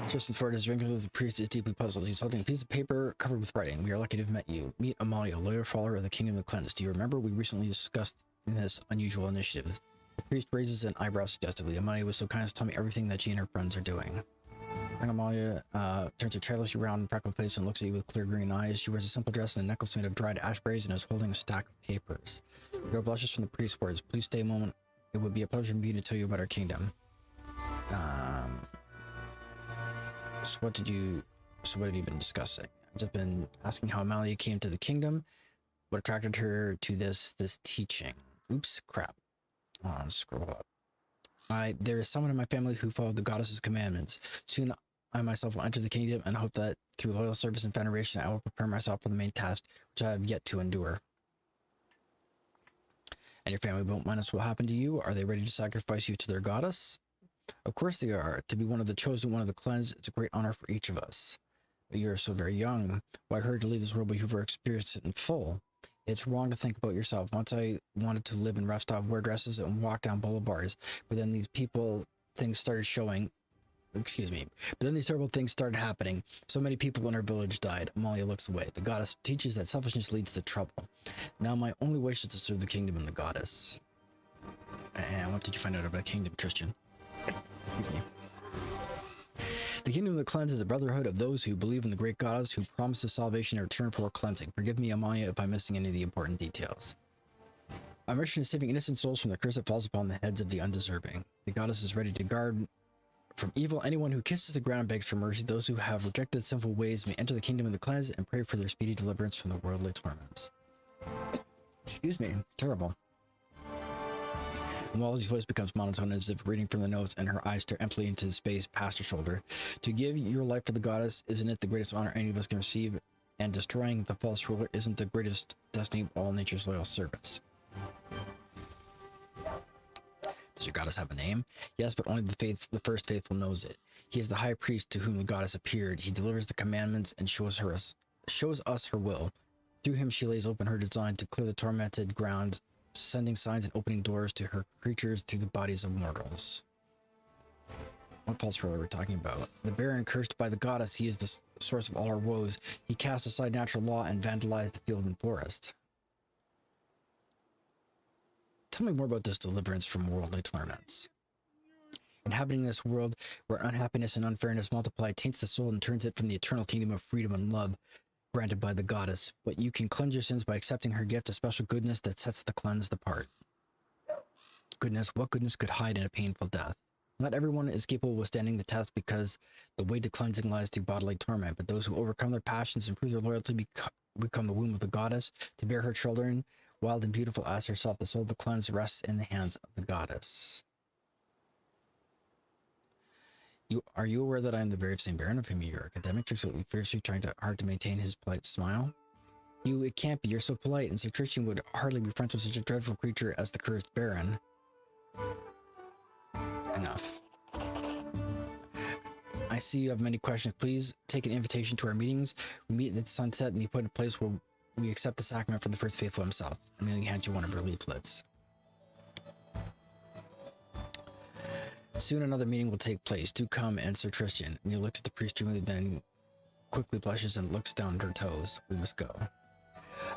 Tristan Ford is drinking with the priest is deeply puzzled. He's holding a piece of paper covered with writing. We are lucky to have met you. Meet Amalia, loyal follower of the Kingdom of the Cleansed. Do you remember? We recently discussed this unusual initiative. The priest raises an eyebrow suggestively. Amalia was so kind as to tell me everything that she and her friends are doing. Young Amalia turns her childishly round, freckled face and looks at you with clear green eyes. She wears a simple dress and a necklace made of dried ashberries and is holding a stack of papers. The girl blushes from the priest's words. Please stay a moment. It would be a pleasure for me to tell you about our kingdom. So what have you been discussing? I've just been asking how Amalia came to the kingdom, what attracted her to this teaching. Oops, crap. Scroll up. There is someone in my family who followed the goddess's commandments. Soon I myself will enter the kingdom and hope that through loyal service and veneration I will prepare myself for the main task, which I have yet to endure. And your family won't mind us what happened to you? Are they ready to sacrifice you to their goddess? Of course they are. To be one of the chosen, one of the cleansed, it's a great honor for each of us. But you're so very young. Why hurry to leave this world but you've experienced it in full? It's wrong to think about yourself. Once I wanted to live in rest off, wear dresses, and walk down boulevards. But then these things started showing. Excuse me. But then these terrible things started happening. So many people in our village died. Amalia looks away. The goddess teaches that selfishness leads to trouble. Now my only wish is to serve the kingdom and the goddess. And what did you find out about kingdom, Tristan? Excuse me. The Kingdom of the Cleansed is a brotherhood of those who believe in the great goddess who promises salvation in return for cleansing. Forgive me, Amalia, if I'm missing any of the important details. Our mission is saving innocent souls from the curse that falls upon the heads of the undeserving. The goddess is ready to guard from evil anyone who kisses the ground and begs for mercy. Those who have rejected sinful ways may enter the Kingdom of the Cleansed and pray for their speedy deliverance from the worldly torments. Excuse me. Terrible. Molly's voice becomes monotone as if reading from the notes, and her eyes stare emptily into space past her shoulder. To give your life for the goddess, isn't it the greatest honor any of us can receive? And destroying the false ruler isn't the greatest destiny of all nature's loyal servants. Does your goddess have a name? Yes, but only the first faithful knows it. He is the high priest to whom the goddess appeared. He delivers the commandments and shows us her will. Through him she lays open her design to clear the tormented ground, sending signs and opening doors to her creatures through the bodies of mortals. What false ruler are we talking about? The Baron, cursed by the goddess, he is the source of all our woes. He cast aside natural law and vandalized the field and forest. Tell me more about this deliverance from worldly torments. Inhabiting this world where unhappiness and unfairness multiply taints the soul and turns it from the eternal kingdom of freedom and love granted by the goddess. But you can cleanse your sins by accepting her gift, a special goodness that sets the cleansed apart. Goodness, what goodness could hide in a painful death? Not everyone is capable of withstanding the test because the way to cleansing lies through bodily torment, but those who overcome their passions and prove their loyalty become the womb of the goddess to bear her children. Wild and beautiful as herself, the soul of the cleansed rests in the hands of the goddess. Are you aware that I am the very same Baron of whom your academic fiercely trying hard to maintain his polite smile? It can't be. You're so polite, and Sir Tristram would hardly be friends with such a dreadful creature as the cursed Baron. Enough. I see you have many questions. Please take an invitation to our meetings. We meet at sunset in the appointed place where we accept the sacrament from the first faithful himself. Amelia hands you one of her leaflets. Soon another meeting will take place. Do come, and Sir Tristram. And he looks at the priest dreamily, then quickly blushes and looks down at her toes. We must go.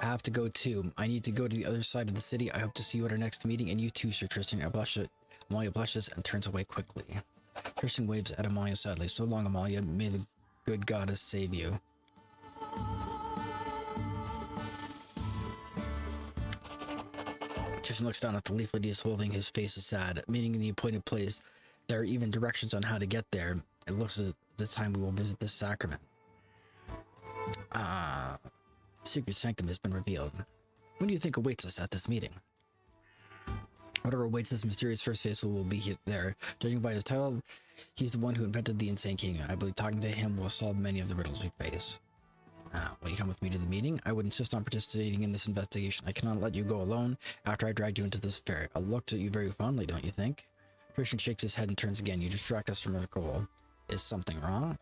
I have to go too. I need to go to the other side of the city. I hope to see you at our next meeting, and you too, Sir Tristram. Amalia blushes and turns away quickly. Tristram waves at Amalia sadly. So long, Amalia. May the good goddess save you. Tristan looks down at the leaflet he is holding. His face is sad. Meeting in the appointed place. There are even directions on how to get there. It looks at the time we will visit this sacrament. Secret sanctum has been revealed. What do you think awaits us at this meeting? Whatever awaits this mysterious first faithful will be there. Judging by his title, he's the one who invented the insane king. I believe talking to him will solve many of the riddles we face. Will you come with me to the meeting? I would insist on participating in this investigation. I cannot let you go alone after I dragged you into this affair. I looked at you very fondly, don't you think? Christian shakes his head and turns again. You distract us from our goal. Is something wrong?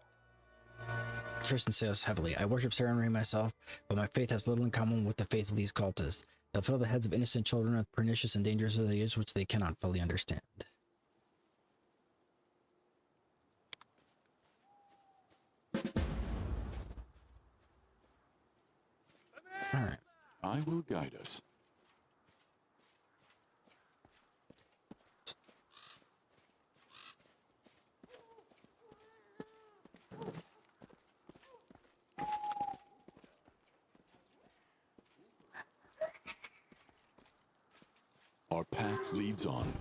Tristan says heavily, I worship Sarah myself, but my faith has little in common with the faith of these cultists. They'll fill the heads of innocent children with pernicious and dangerous ideas which they cannot fully understand. Alright. I will guide us. Our path leads on.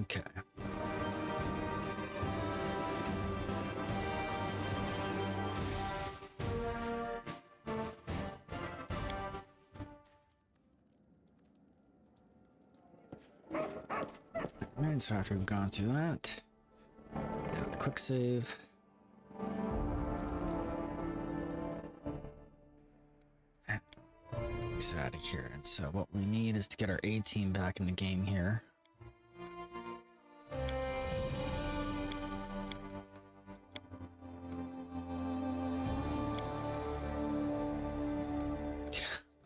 Okay. Alright, so after we've gone through that, have the quick save. Get out of here. And so what we need is to get our A team back in the game here.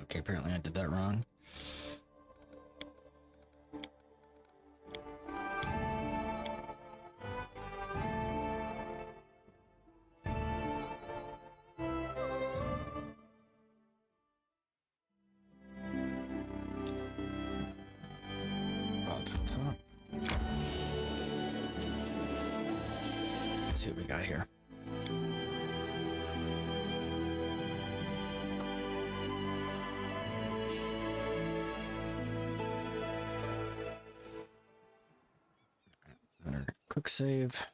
Okay, apparently I did that wrong. Ball to the top. Let's see what we got here. quick save.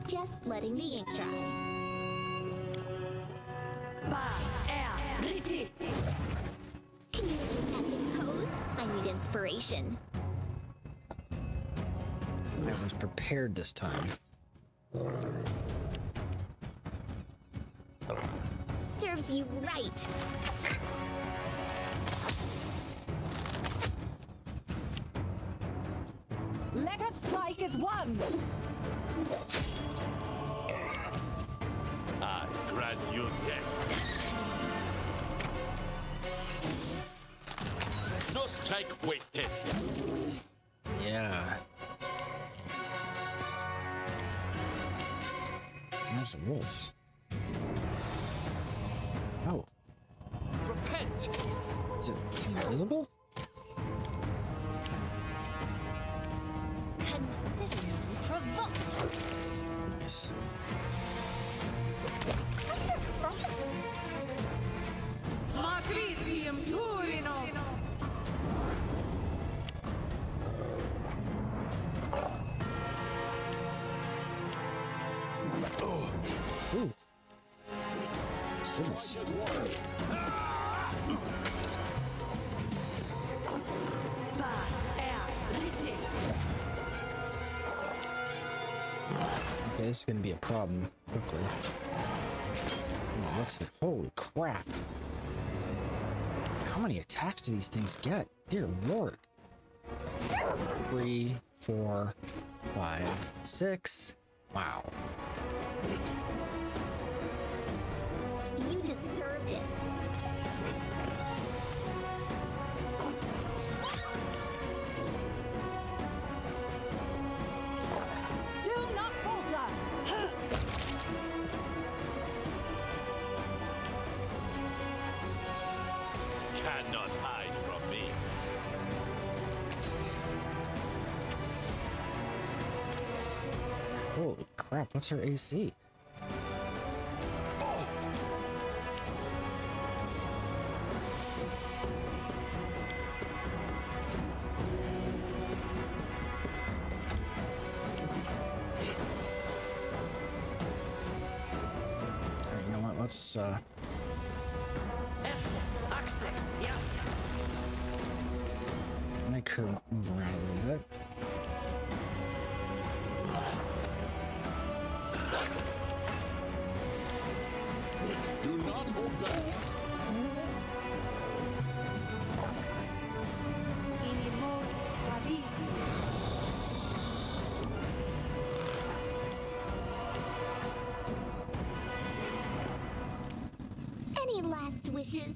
Just letting the ink dry. Can you do that pose? I need inspiration. I was prepared this time. Serves you right. Let us strike as one! I grant you death. No strike wasted. Yeah. Where's the wolf? Oh, Repent. is it invisible? Consider me provoked. Nice. Matricium Turinos! Ooh. Goodness. Strike as one. Okay, this is gonna be a problem quickly. Oh, looks at holy crap. How many attacks do these things get? Dear Lord. 3, 4, 5, 6. Wow. You deserved it. Do not falter! Cannot hide from me. Holy crap, what's her AC? Alright, you know what, let's make her move around a little bit. Do not hold back. Inimos avis. Any last wishes?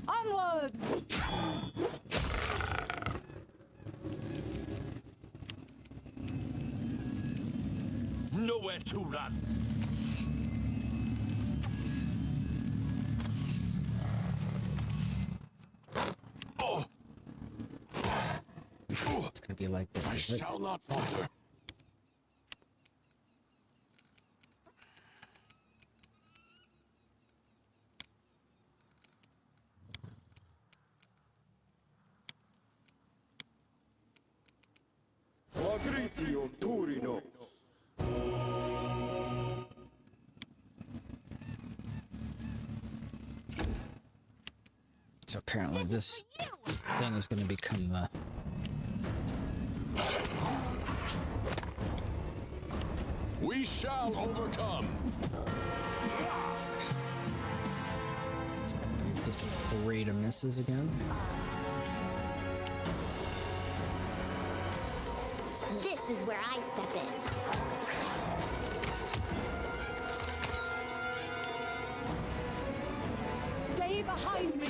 Onwards! Nowhere to run. It's gonna be like this, I is it? shall not falter. So apparently this thing is gonna become the We shall overcome. it's gonna be just a parade of misses again. This is where I step in. Stay behind me!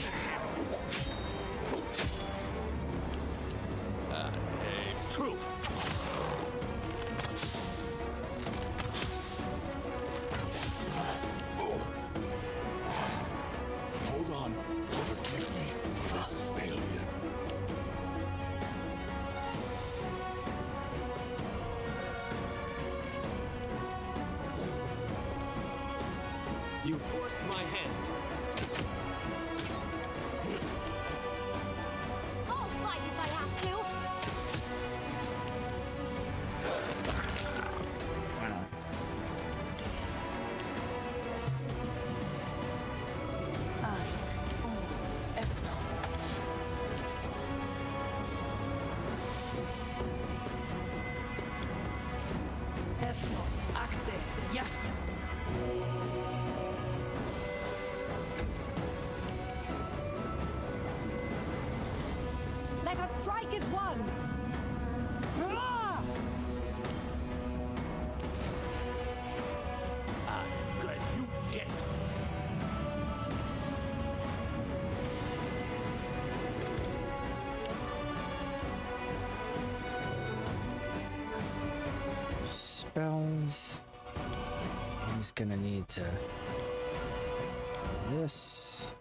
Aim true. Hold on. Forgive me for this failure. Trust my hand. I'll fight if I have to. Why not? Esmo, Axe, yes. Let us strike as one! Ah! I'm glad you dead. Spells. He's gonna need to. This.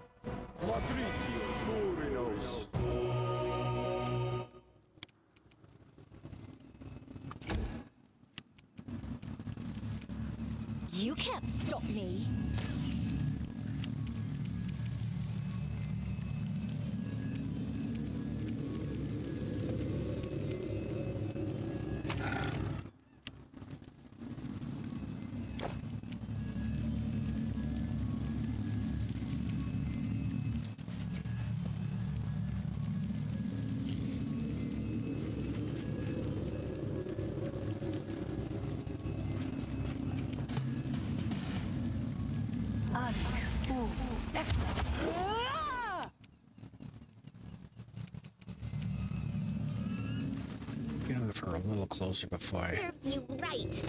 You can't stop me. Gonna move her a little closer before I. Serves you right.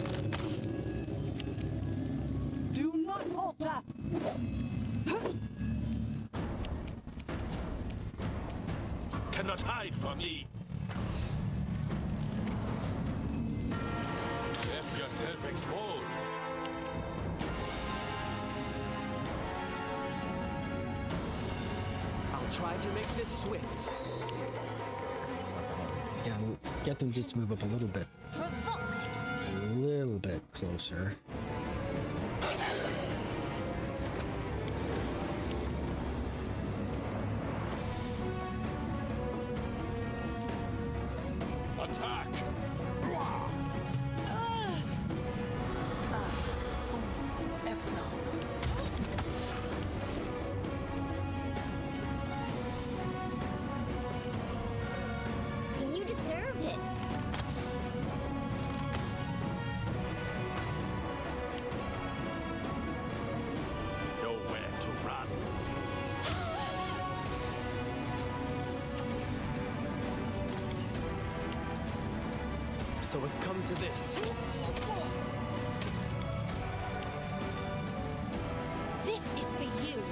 Do not falter! Cannot hide from me. Left yourself exposed. I'll try to make this swift. Yeah, get them just move up a little bit. Provoked. A little bit closer. Attack! You deserved it. Nowhere to run. So it's come to this. This is for you.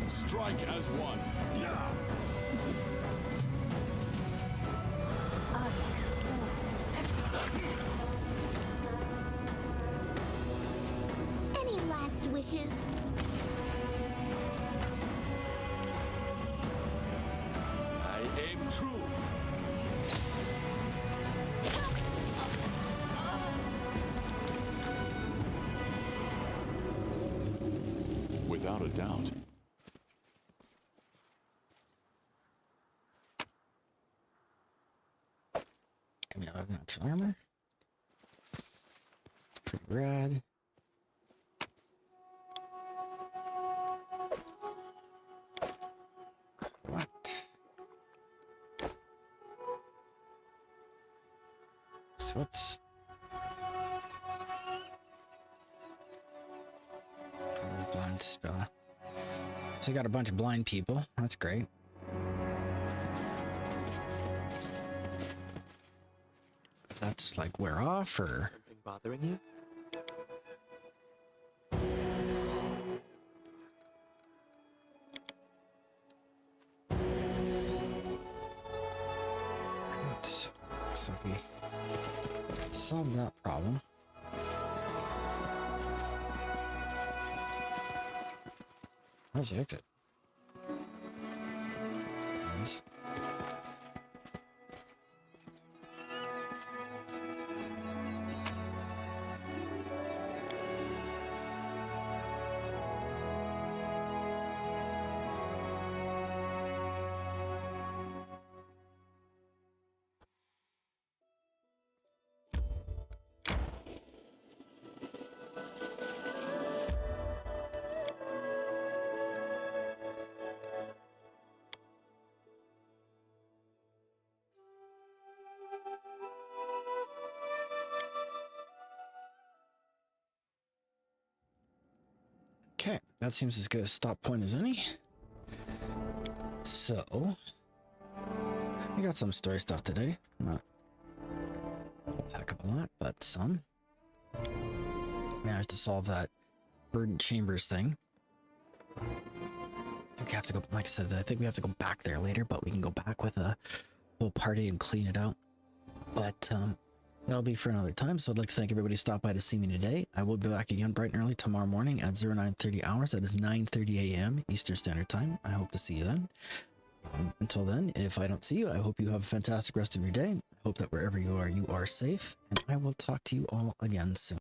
Strike as one. Any last wishes? I aim true. Without a doubt. Give me a lot of natural armor. Pretty rad. What? So what's blind spell? So you got a bunch of blind people. That's great. Does that just like wear off or? Something bothering you? So we solved that problem. Where's the exit? Nice. Okay, that seems as good a stop point as any. So, we got some story stuff today. Not a heck of a lot, but some. Managed to solve that verdant chambers thing. I think we have to go, like I said, I think we have to go back there later, but we can go back with a full party and clean it out. But that'll be for another time. So I'd like to thank everybody who stopped by to see me today. I will be back again bright and early tomorrow morning at 0930 hours. That is 9:30 a.m. Eastern Standard Time. I hope to see you then. Until then, if I don't see you, I hope you have a fantastic rest of your day. Hope that wherever you are safe. And I will talk to you all again soon.